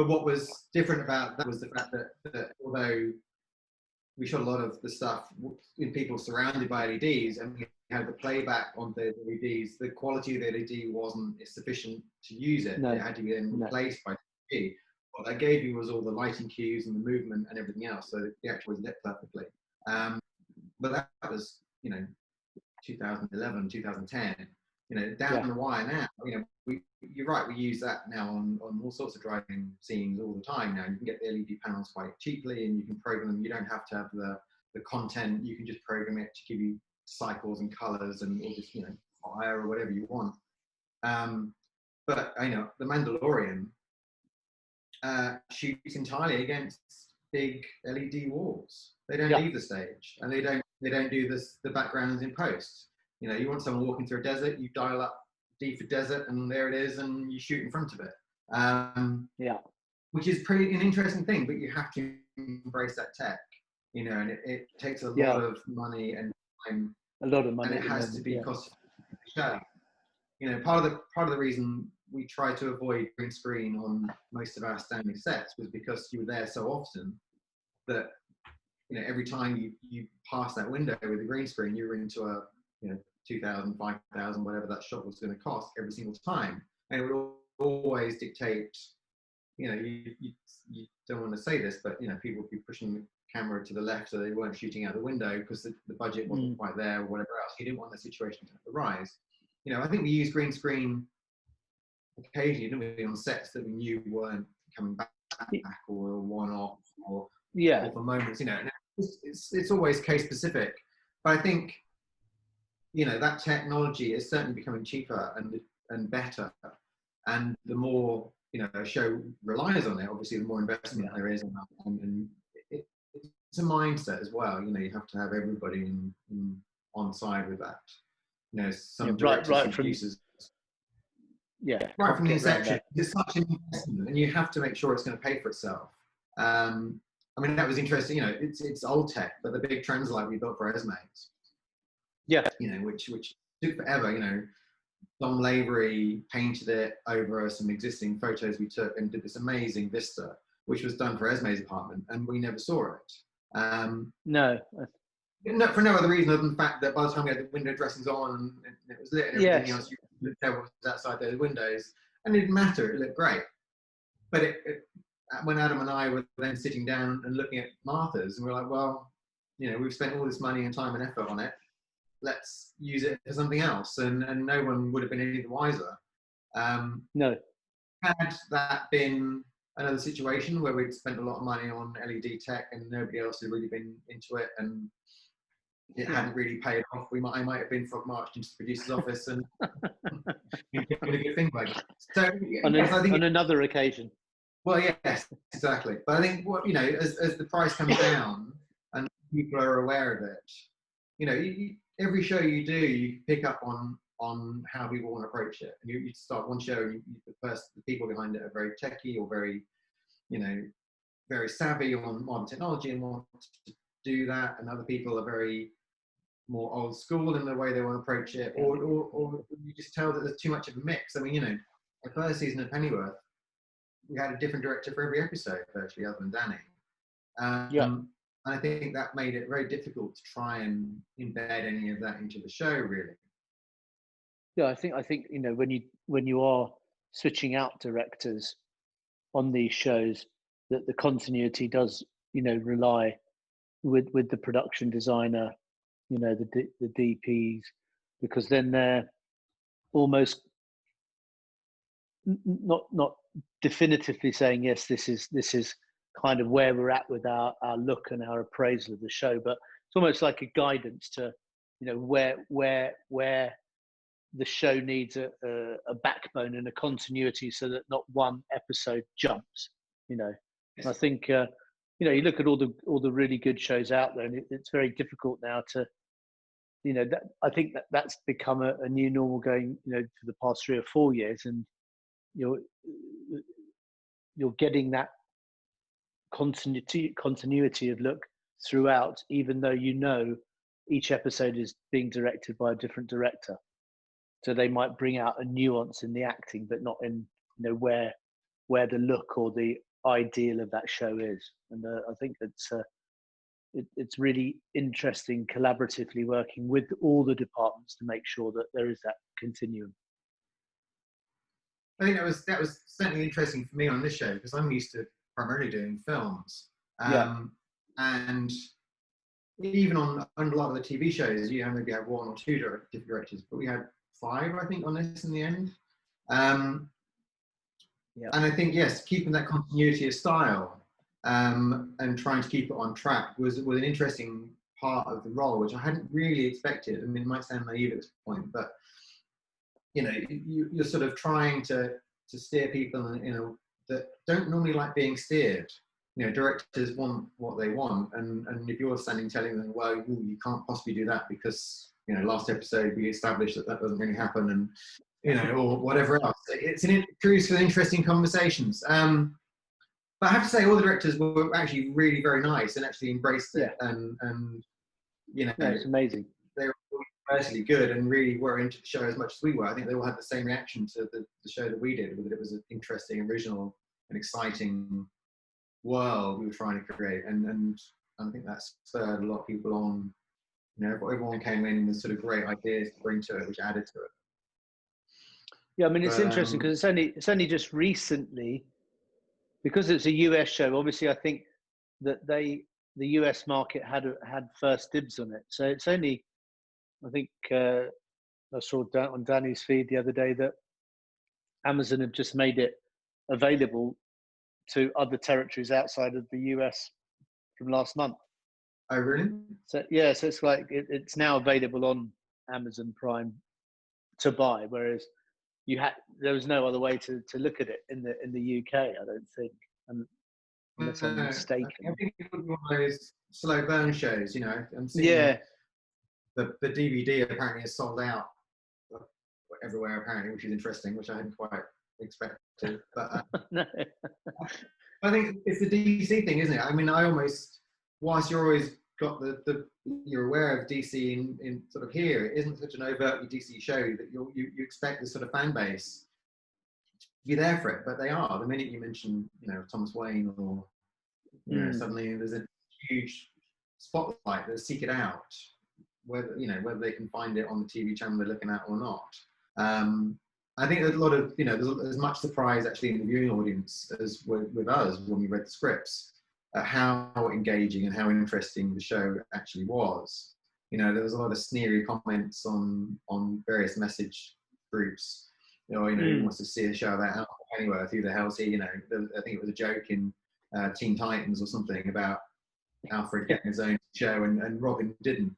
what was different about that was the fact that although we shot a lot of the stuff in people surrounded by LEDs, and we had the playback on the LEDs, the quality of the LED wasn't sufficient to use it. No. It had to be then replaced by TV. What that gave you was all the lighting cues and the movement and everything else, so the actual was lit perfectly. But that was, you know, 2011, 2010. You know, down the wire now. You know, you're right. We use that now on all sorts of driving scenes all the time. Now you can get the LED panels quite cheaply, and you can program them. You don't have to have the content. You can just program it to give you cycles and colors and all this, you know, fire or whatever you want. But you know, the Mandalorian shoots entirely against big LED walls. They don't leave the stage, and they don't do the backgrounds in post. You know, you want someone walking through a desert, you dial up D for desert, and there it is, and you shoot in front of it. Which is pretty an interesting thing, but you have to embrace that tech. You know, and it takes a lot of money and time. A lot of money, and it has to be cost effective. You know, part of the reason we try to avoid green screen on most of our standing sets was because you were there so often that, you know, every time you pass that window with a green screen, you were into a, you know, 2,000, 5,000, whatever that shot was going to cost every single time, and it would always dictate. You know, you don't want to say this, but you know, people would be pushing the camera to the left so they weren't shooting out the window because the budget wasn't quite there or whatever else. You didn't want the situation to arise. You know, I think we use green screen occasionally, didn't we, on sets that we knew weren't coming back or a one-off or for moments, you know. And it's always case specific, but I think, you know, that technology is certainly becoming cheaper and better, and the more, you know, a show relies on it, obviously the more investment there is, and it's a mindset as well. You know, you have to have everybody on side with that. You know, some directors and producers. Right from the inception, it's such an investment, and you have to make sure it's going to pay for itself. I mean, that was interesting. You know, it's old tech, but the big translite we built for Esme's, you know, which took forever. You know, Dom Lavery painted it over some existing photos we took and did this amazing vista, which was done for Esme's apartment, and we never saw it. No, for no other reason other than the fact that by the time we had the window dressings on and it was lit and everything else, you could tell what was outside those windows, and it didn't matter, it looked great. But when Adam and I were then sitting down and looking at Martha's, and we're like, well, you know, we've spent all this money and time and effort on it, let's use it for something else, and no one would have been any the wiser. No. Had that been another situation where we'd spent a lot of money on LED tech and nobody else had really been into it, and it hadn't really paid off, I might have been frog marched into the producer's office and been a good thing by it. So on another occasion. Well, yes, exactly. But I think, what, you know, as the price comes down and people are aware of it, you know, every show you do, you pick up on how people want to approach it. And you start one show, and the people behind it are very techy or very, you know, very savvy on modern technology and want to do that, and other people are very more old school in the way they want to approach it, or you just tell that there's too much of a mix. I mean, you know, the first season of Pennyworth, we had a different director for every episode, virtually, other than Danny. And I think that made it very difficult to try and embed any of that into the show, really. Yeah, I think you know, when you are switching out directors on these shows, that the continuity does, you know, rely with the production designer, you know, the DPs, because then they're almost not definitively saying, yes, this is kind of where we're at with our look and our appraisal of the show, but it's almost like a guidance to, you know, where the show needs a backbone and a continuity, so that not one episode jumps, you know. Yes. I think you know, you look at all the really good shows out there, and it's very difficult now to, you know, I think that's become a new normal going, you know, for the past 3 or 4 years, and you're getting that continuity of look throughout, even though, you know, each episode is being directed by a different director, so they might bring out a nuance in the acting, but not in, you know, where the look or the ideal of that show is. And I think it's really interesting collaboratively working with all the departments to make sure that there is that continuum. I think that was certainly interesting for me on this show, because I'm used to primarily doing films. And even on a lot of the TV shows, you maybe have 1 or 2 different directors, but we had 5, I think, on this in the end. And I think, yes, keeping that continuity of style and trying to keep it on track was an interesting part of the role, which I hadn't really expected. I mean, it might sound naive at this point, but, you know, you're sort of trying to steer people in that don't normally like being steered. You know, directors want what they want, and if you're standing telling them, well, you can't possibly do that because, you know, last episode we established that doesn't really happen, and, you know, or whatever else. It's cruise for interesting conversations. But I have to say, all the directors were actually really very nice and actually embraced it, and you know, it's amazing. They were personally good and really were into the show as much as we were. I think they all had the same reaction to the show that we did, that it was an interesting, original, and exciting world we were trying to create, and I think that spurred a lot of people on. You know, everyone came in with sort of great ideas to bring to it, which added to it. Yeah, I mean, it's interesting because it's only just recently, because it's a US show. Obviously, I think that the US market had first dibs on it. So it's only, I think I saw on Danny's feed the other day that Amazon have just made it available to other territories outside of the US from last month. Oh, really? So yeah, so it's like it's now available on Amazon Prime to buy, whereas there was no other way to look at it in the UK, I don't think, unless I'm mistaken. I think it was one of those slow burn shows, you know. I'm seeing Yeah, the DVD apparently is sold out everywhere apparently, which is interesting, which I hadn't quite expected. But no. I think it's the DC thing, isn't it? I mean, I almost, whilst you're always got you're aware of DC in sort of here, it isn't such an overtly DC show that you expect this sort of fan base to be there for it, but they are. The minute you mention, you know, Thomas Wayne or, you know, suddenly there's a huge spotlight that seek it out, whether they can find it on the TV channel they're looking at or not. I think there's a lot of, you know, there's as much surprise actually in the viewing audience as with us when we read the scripts at how engaging and how interesting the show actually was. You know, there was a lot of sneery comments on various message groups. You know, he wants to see a show about Pennyworth, who the hell's he? You know, I think it was a joke in Teen Titans or something about Alfred getting his own show and Robin didn't.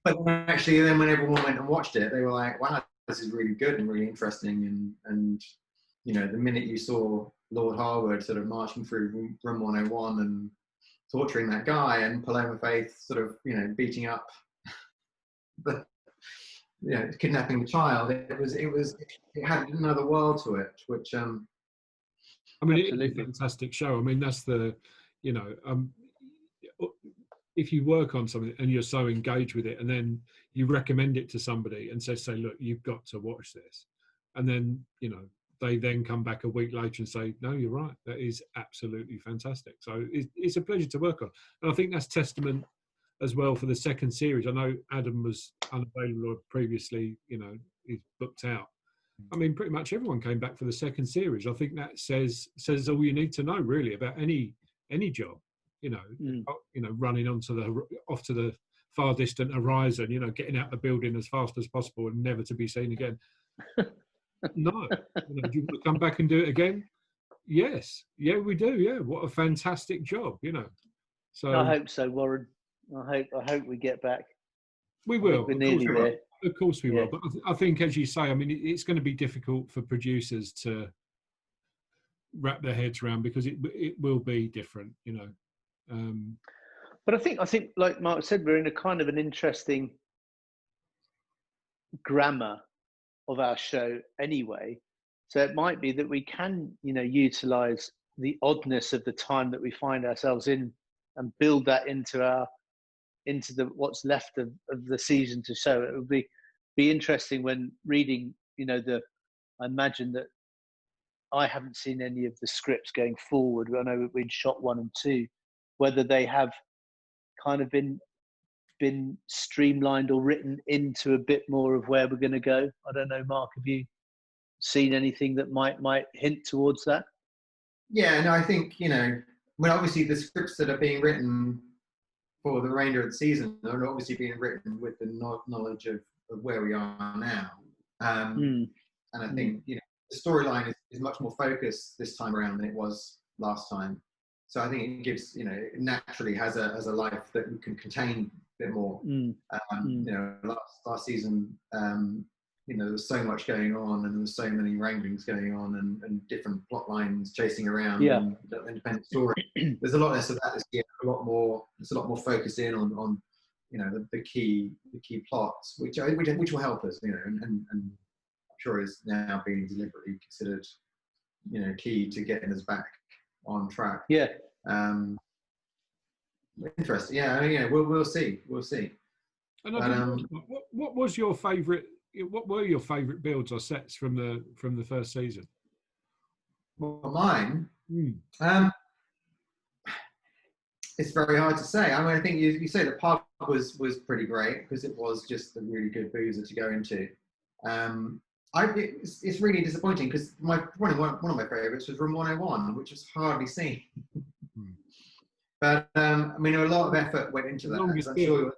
But actually, then when everyone went and watched it, they were like, "Wow, this is really good and really interesting." And you know, the minute you saw Lord Harwood sort of marching through Room 101 and torturing that guy, and Paloma Faith sort of, you know, beating up kidnapping the child, it had another world to it, which I mean, it's a fantastic show. I mean, that's the, you know, if you work on something and you're so engaged with it, and then you recommend it to somebody and say, look, you've got to watch this, and then, you know, they then come back a week later and say, no, you're right, that is absolutely fantastic. So it's a pleasure to work on, and I think that's testament as well for the second series. I know Adam was unavailable previously, you know, he's booked out. I mean, pretty much everyone came back for the second series. I think that says all you need to know really about any job. You know, running off to the far distant horizon. You know, getting out the building as fast as possible and never to be seen again. No, you know, do you want to come back and do it again? Yes, yeah, we do. Yeah, what a fantastic job. You know, so I hope so, Warren. I hope we get back. We will. We're nearly there. Of course we will. But I think, as you say, I mean, it's going to be difficult for producers to wrap their heads around, because it will be different, you know. But I think, like Mark said, we're in a kind of an interesting grammar of our show anyway. So it might be that we can, you know, utilize the oddness of the time that we find ourselves in and build that into what's left of the season to show. It would be interesting when reading, you know, I imagine that I haven't seen any of the scripts going forward. I know we'd shot 1 and 2, whether they have kind of been streamlined or written into a bit more of where we're going to go. I don't know, Mark, have you seen anything that might hint towards that? Yeah, no, I think, you know, well, obviously the scripts that are being written for the remainder of the season are obviously being written with the knowledge of where we are now. And I think, you know, the storyline is much more focused this time around than it was last time. So I think it gives, you know, it naturally has a life that we can contain a bit more. You know, last season, you know, there was so much going on, and there was so many wranglings going on, and different plot lines chasing around, and the independent story. There's a lot less of that this year. It's a lot more focused in on you know, the key plots, which will help us, you know, and I'm sure is now being deliberately considered, you know, key to getting us back on track. Yeah. Interesting. Yeah. Yeah. We'll see. And what was your favourite? What were your favourite builds or sets from the first season? Well, mine. It's very hard to say. I mean, I think you say the pub was pretty great because it was just a really good boozer to go into. It's really disappointing because one of my favourites was Room 101, which was hardly seen. But I mean, a lot of effort went into that. I'm sure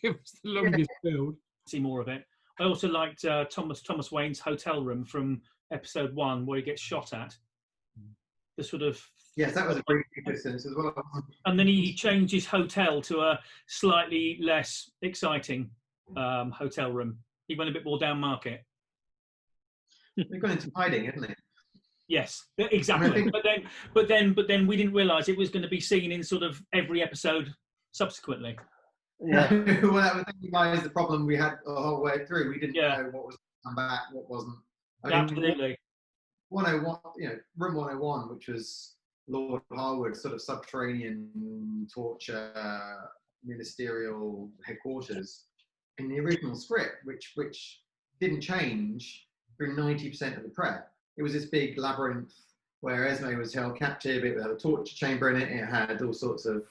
it was the longest build. See more of it. I also liked Thomas Wayne's hotel room from episode 1, where he gets shot at. The sort of Yes, that was a brief distance as well. and then he changed his hotel to a slightly less exciting hotel room. He went a bit more down market. They've gone into hiding, haven't they? Yes, exactly. But then we didn't realise it was going to be seen in sort of every episode subsequently. Yeah. Well, that was the problem we had the whole way through. We didn't know what was going to come back, what wasn't. Absolutely. 101, Room 101, which was Lord Harwood's sort of subterranean torture ministerial headquarters in the original script, which didn't change through 90% of the prep. It was this big labyrinth where Esme was held captive. It had a torture chamber in it. It had all sorts of,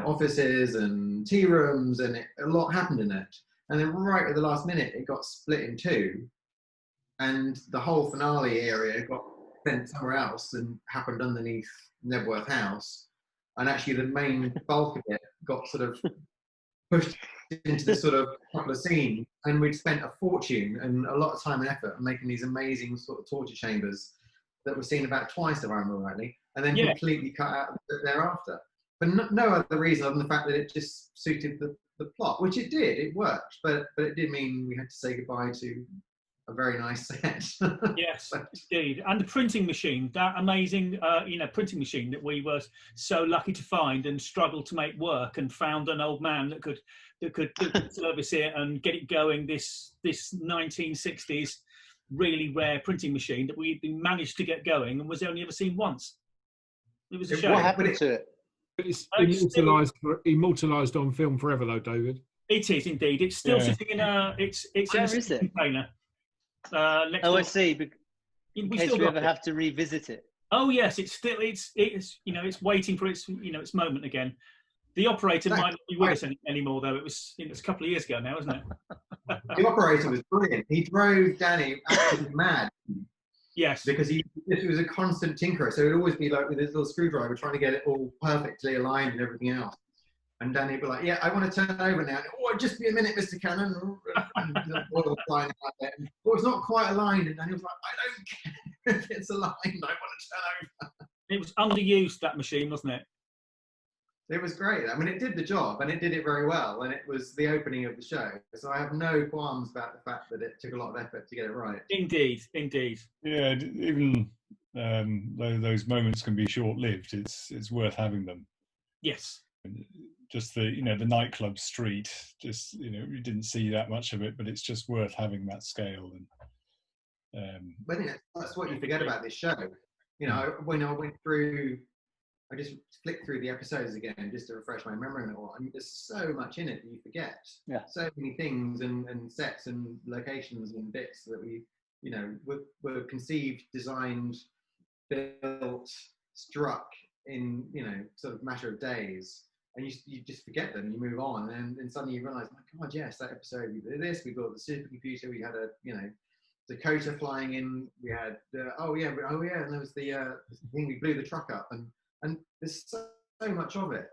offices and tea rooms, and a lot happened in it. And then right at the last minute, it got split in two, and the whole finale area got sent somewhere else and happened underneath Nebworth House. And actually, the main bulk of it got sort of pushed into this sort of couple of scenes, and we'd spent a fortune and a lot of time and effort making these amazing sort of torture chambers that were seen about twice, if I remember rightly, and then completely cut out thereafter. But no other reason other than the fact that it just suited the plot, which it did. It worked, but it did mean we had to say goodbye to a very nice set. Yes, indeed. And the printing machine, that amazing, printing machine that we were so lucky to find and struggled to make work, and found an old man that could service it and get it going. This 1960s really rare printing machine that we managed to get going and was only ever seen once. It was a shame. What happened to it? It's immortalised on film forever, though, David. It is indeed. It's still sitting in a container. I see. In case we ever have to revisit it. Oh yes, it's waiting for its moment again. The operator might not be with us anymore, though. It's a couple of years ago now, isn't it? The operator was brilliant. He drove Danny absolutely mad. Yes. Because he was a constant tinkerer. So it would always be like with his little screwdriver trying to get it all perfectly aligned and everything else. And Danny would be like, I want to turn over now. Oh, just be a minute, Mr. Cannon. And the oil flying out there. Oh, it's not quite aligned. And Danny was like, I don't care if it's aligned. I want to turn over. It was underused, that machine, wasn't it? It was great. I mean, it did the job, and it did it very well, and it was the opening of the show. So I have no qualms about the fact that it took a lot of effort to get it right. Indeed. Yeah, even though those moments can be short-lived, it's worth having them. Yes. Just the nightclub street, just you didn't see that much of it, but it's just worth having that scale. And but that's what you forget about this show. When I went through. I just flicked through the episodes again just to refresh my memory on it all. I mean, there's so much in it that you forget. Yeah. So many things and sets and locations and bits that we, were conceived, designed, built, struck in, sort of matter of days. And you just forget them and you move on. And then suddenly you realise, my God, yes, that episode, we did this, we built the supercomputer, we had a, Dakota flying in, we had, and there was the thing, we blew the truck up. And there's so much of it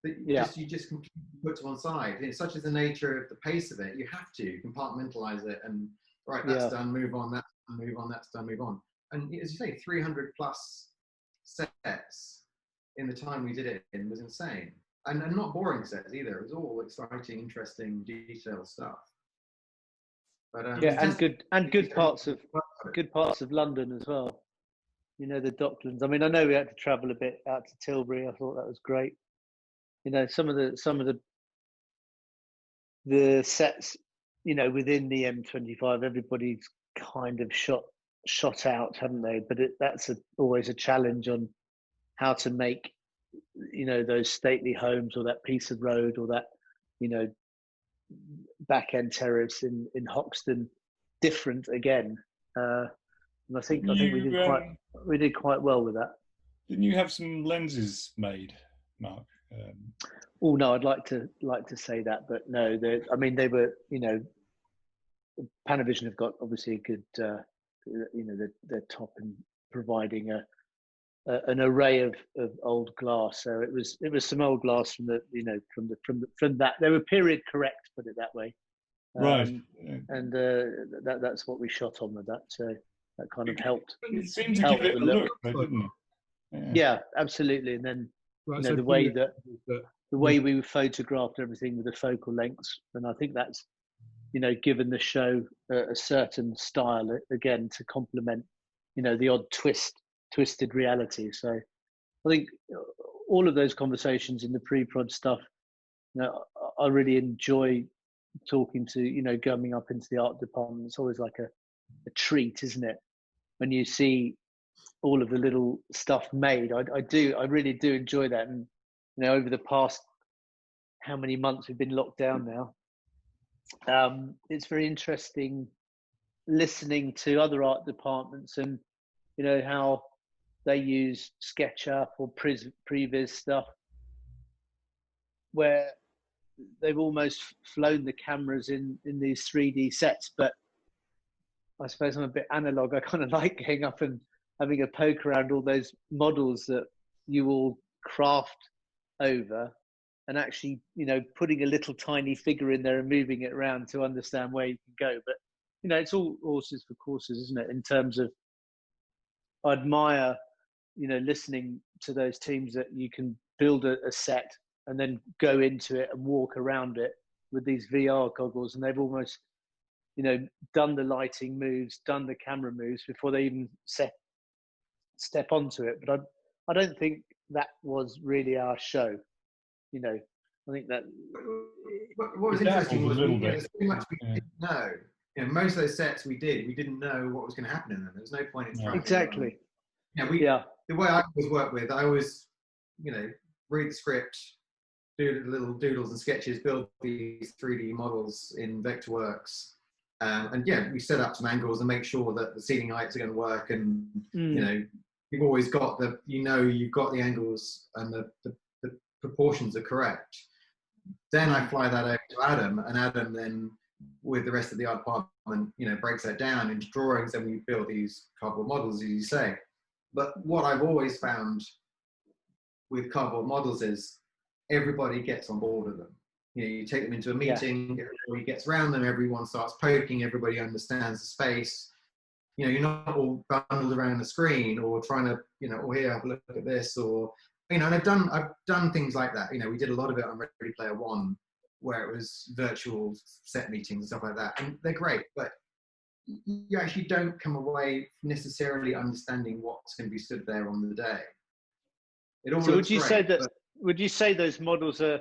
that you just completely put to one side. It's such as the nature of the pace of it. You have to compartmentalize it and that's done, move on, that's done, move on, that's done, move on. And as you say, 300 plus sets in the time we did it in was insane. And not boring sets either. It was all exciting, interesting, detailed stuff. But good parts of London as well. The Docklands. I mean, I know we had to travel a bit out to Tilbury. I thought that was great. Some of the sets, within the M25, everybody's kind of shot out, haven't they? But that's always a challenge on how to make, those stately homes or that piece of road or that, back end terrace in Hoxton different again. And I think we did quite well with that. Didn't you have some lenses made, Mark? Oh no, I'd like to say that, but no. They were. Panavision have got obviously a good. They're top in providing an array of old glass. So it was some old glass from that. They were period correct, put it that way. Right. And that's what we shot on with that. So that kind of helped. It seemed to helped give it a the look. look, though, didn't it? Yeah, absolutely. And then Right, you know, so the way we photographed everything with the focal lengths, and I think that's, you know, given the show a certain style again to complement, you know, the odd twisted reality. So I think all of those conversations in the pre-prod stuff, you know, I really enjoy talking to, you know, going up into the art department. It's always like a treat, isn't it? When you see all of the little stuff made. I really do enjoy that. And, you know, over the past, how many months we've been locked down now, it's very interesting listening to other art departments and, you know, how they use SketchUp or Previs stuff, where they've almost flown the cameras in these 3D sets. But I suppose I'm a bit analog. I kind of like getting up and having a poke around all those models that you all craft over, and actually, you know, putting a little tiny figure in there and moving it around to understand where you can go. But, you know, it's all horses for courses, isn't it? In terms of, I admire, you know, listening to those teams that you can build a set and then go into it and walk around it with these VR goggles, and they've almost, you know, done the lighting moves, done the camera moves before they even step onto it. But I don't think that was really our show. You know, I think that what was interesting was bit. so much we didn't know. You know, most of those sets we didn't know what was going to happen in them. There was no point in trying. Exactly. The way I always work with, I always, you know, read the script, do little doodles and sketches, build these 3D models in Vectorworks, and yeah, we set up some angles and make sure that the ceiling heights are going to work, and you know, you've always got you've got the angles and the proportions are correct. Then I fly that over to Adam, and Adam then, with the rest of the art department, you know, breaks that down into drawings, and we build these cardboard models, as you say. But what I've always found with cardboard models is everybody gets on board with them. You know, you take them into a meeting, everybody gets around them, everyone starts poking, everybody understands the space. You know, you're not all bundled around the screen or trying to, you know, here, have a look at this, or, you know, and I've done things like that. You know, we did a lot of it on Ready Player One, where it was virtual set meetings and stuff like that, and they're great, but you actually don't come away necessarily understanding what's going to be stood there on the day. It all so would you say those models are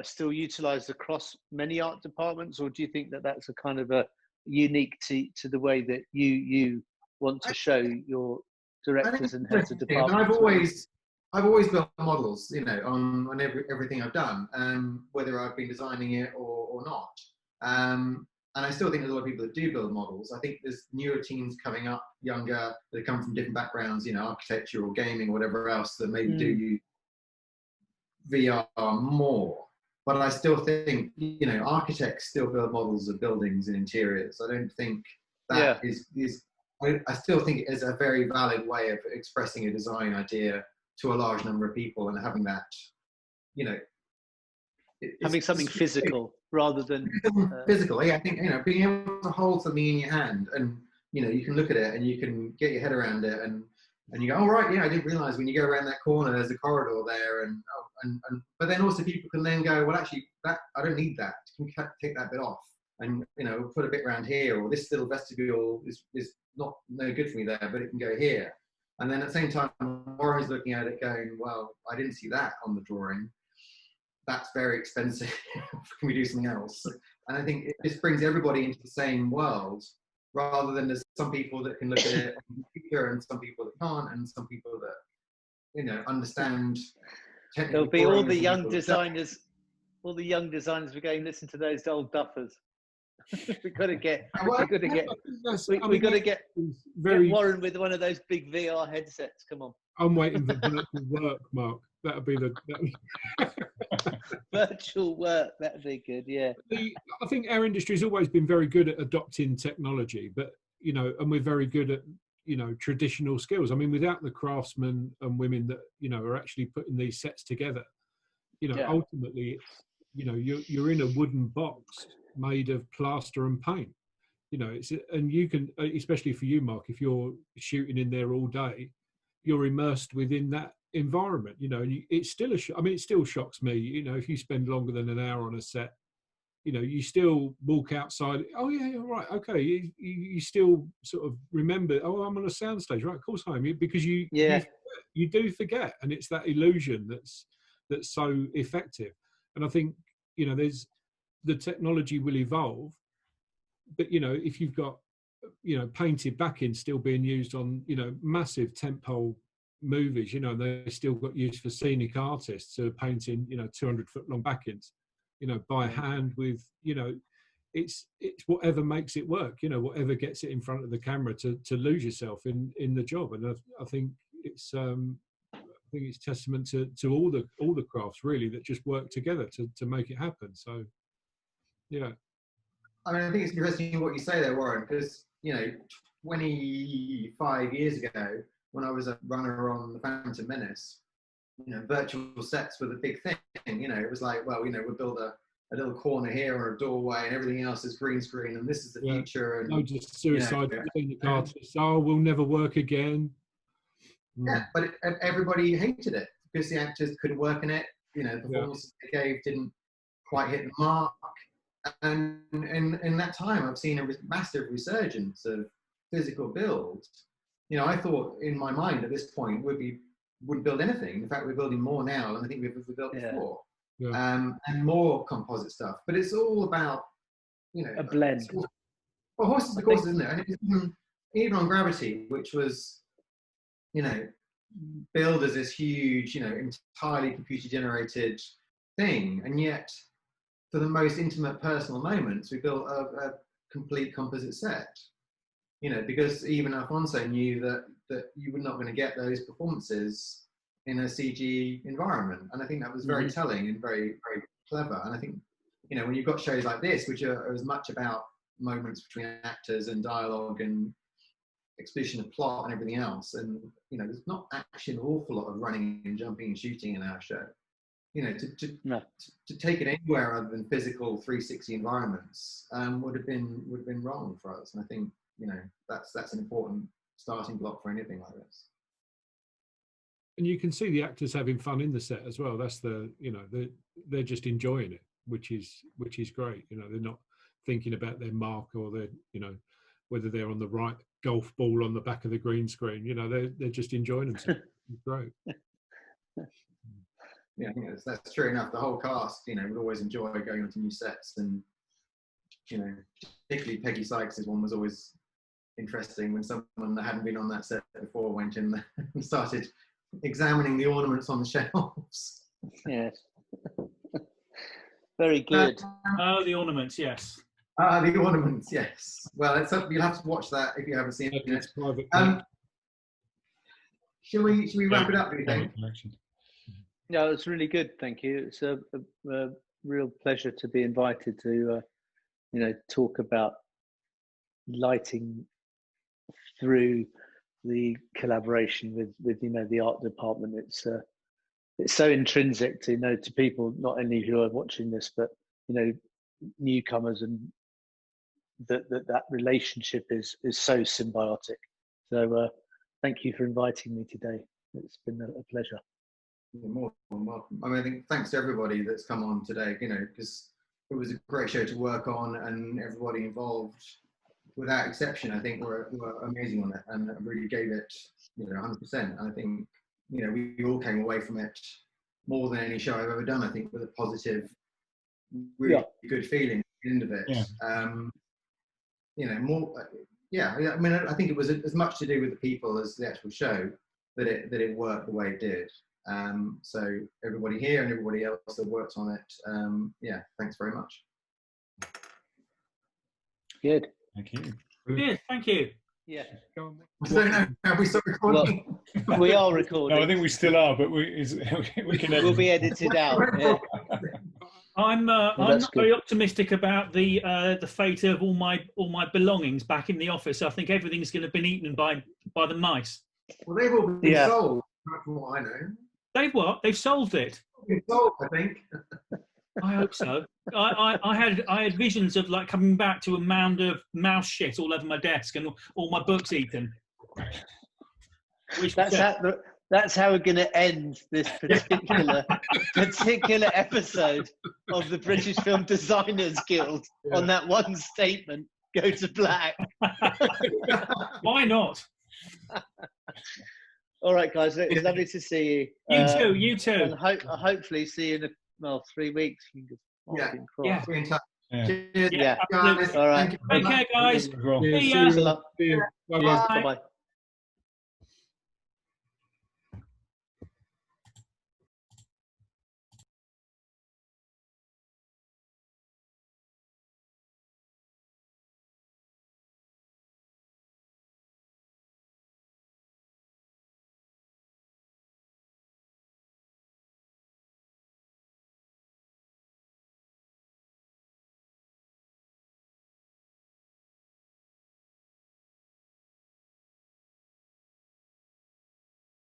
still utilized across many art departments, or do you think that that's a kind of a unique to the way that you want to show your directors and heads of departments? I've always built models, you know, on everything I've done, whether I've been designing it or not. And I still think there's a lot of people that do build models. I think there's newer teams coming up, younger, that come from different backgrounds, you know, architecture or gaming or whatever else, that maybe do use VR more. But I still think, you know, architects still build models of buildings and interiors. I don't think that is I still think it is a very valid way of expressing a design idea to a large number of people, and having that, you know, having something physical rather than physical. Yeah, I think, you know, being able to hold something in your hand, and, you know, you can look at it and you can get your head around it, and you go, oh right, yeah, I didn't realize when you go around that corner there's a corridor there, and but then also people can then go, well, actually, that I don't need that. You can take that bit off, and, you know, put a bit around here, or this little vestibule is no good for me there, but it can go here. And then at the same time, Warren's looking at it going, well, I didn't see that on the drawing. That's very expensive. Can we do something else? And I think it just brings everybody into the same world, rather than there's some people that can look at it on the computer and some people that can't, and some people that, you know, understand. There'll be all the young designers. All the young designers were going, listen to those old duffers. We've got to get Warren with one of those big VR headsets. Come on. I'm waiting for virtual work, Mark. That'd be virtual work. That'd be good. Yeah. I think our industry's always been very good at adopting technology, but, you know, and we're very good at, you know, traditional skills. I mean, without the craftsmen and women that, you know, are actually putting these sets together, you know, ultimately, you know, you're in a wooden box made of plaster and paint. You know, and you can, especially for you, Mark, if you're shooting in there all day, you're immersed within that environment. You know, and it's still it still shocks me. You know, if you spend longer than an hour on a set, you know, you still walk outside. Oh yeah, right, okay. You still sort of remember. Oh, I'm on a soundstage, right? Of course I am, because you do forget, and it's that illusion that's so effective. And I think, you know, the technology will evolve, but you know, if you've got, you know, painted backing still being used on, you know, massive tentpole movies, you know, they still got used for scenic artists who are painting, you know, 200-foot long backings, you know, by hand with, you know, it's whatever makes it work, you know, whatever gets it in front of the camera to lose yourself in the job. And I think it's testament to all the crafts really that just work together to make it happen. So yeah. I mean, I think it's interesting what you say there, Warren, because, you know, 25 years ago, when I was a runner on the Phantom Menace, you know, virtual sets were the big thing. You know, it was like, well, you know, we'll build a little corner here or a doorway, and everything else is green screen, and this is the future. And no, just suicide scenic artists. Oh, we'll never work again. Yeah, but everybody hated it because the actors couldn't work in it. You know, the performances they gave didn't quite hit the mark. And in that time, I've seen a massive resurgence of physical build. You know, I thought in my mind at this point wouldn't build anything. In fact, we're building more now than I think we've ever built before. Yeah. And more composite stuff. But it's all about, you know, a blend. Well, horses for courses, isn't it? And even on Gravity, which was, you know, billed as this huge, you know, entirely computer generated thing, and yet for the most intimate personal moments, we built a complete composite set. You know, because even Alfonso knew that you were not going to get those performances in a CG environment. And I think that was very telling and very, very clever. And I think, you know, when you've got shows like this, which are as much about moments between actors and dialogue and exposition of plot and everything else, and, you know, there's not actually an awful lot of running and jumping and shooting in our show. You know, to take it anywhere other than physical 360 environments would have been wrong for us. And I think, you know, that's an important starting block for anything like this. And you can see the actors having fun in the set as well. That's you know, they're just enjoying it, which is great. You know, they're not thinking about their mark or their, you know, whether they're on the right golf ball on the back of the green screen. You know, they're just enjoying themselves. It's great. Yeah, I think that's true enough. The whole cast, you know, would always enjoy going onto new sets, and, you know, particularly Peggy Sykes' one was always interesting when someone that hadn't been on that set before went in and started examining the ornaments on the shelves. Yes. Very good. Oh, the ornaments, yes. The ornaments, yes. Well, you'll have to watch that if you haven't seen it. It's private. Shall we wrap it up, do you think? No, it's really good. Thank you. It's a real pleasure to be invited to, you know, talk about lighting through the collaboration with you know, the art department. It's so intrinsic to, you know, to people not only who are watching this, but, you know, newcomers, and that relationship is so symbiotic. So thank you for inviting me today. It's been a pleasure. You're more than welcome. I mean, I think thanks to everybody that's come on today, you know, because it was a great show to work on, and everybody involved, without exception, I think were amazing on it, and really gave it, you know, 100%. And I think, you know, we all came away from it more than any show I've ever done, I think, with a positive, really good feeling at the end of it. Yeah. You know, more, I mean, I think it was as much to do with the people as the actual show that it worked the way it did. So everybody here and everybody else that worked on it, thanks very much. Good. Thank you. Good, thank you. Yeah. I don't know, have we still recording? Well, we are recording. No, I think we still are, but we can edit. We'll be edited out. Yeah. I'm not very optimistic about the fate of all my belongings back in the office. I think everything's going to have been eaten by the mice. Well, they've all been sold, from what I know. They've what? They've solved it. It's sold, I think. I hope so. I had visions of like coming back to a mound of mouse shit all over my desk and all my books eaten. That's how we're going to end this particular episode of the British Film Designers Guild on that one statement. Go to black. Why not? All right, guys. It's lovely to see you. You too. And hopefully see you in 3 weeks. Yeah. Yeah. Be in touch. Yeah. Cheers, Yeah, guys. All right. Thank you very Take care, much. guys. Yeah, See ya. see you. Bye-bye. Bye bye.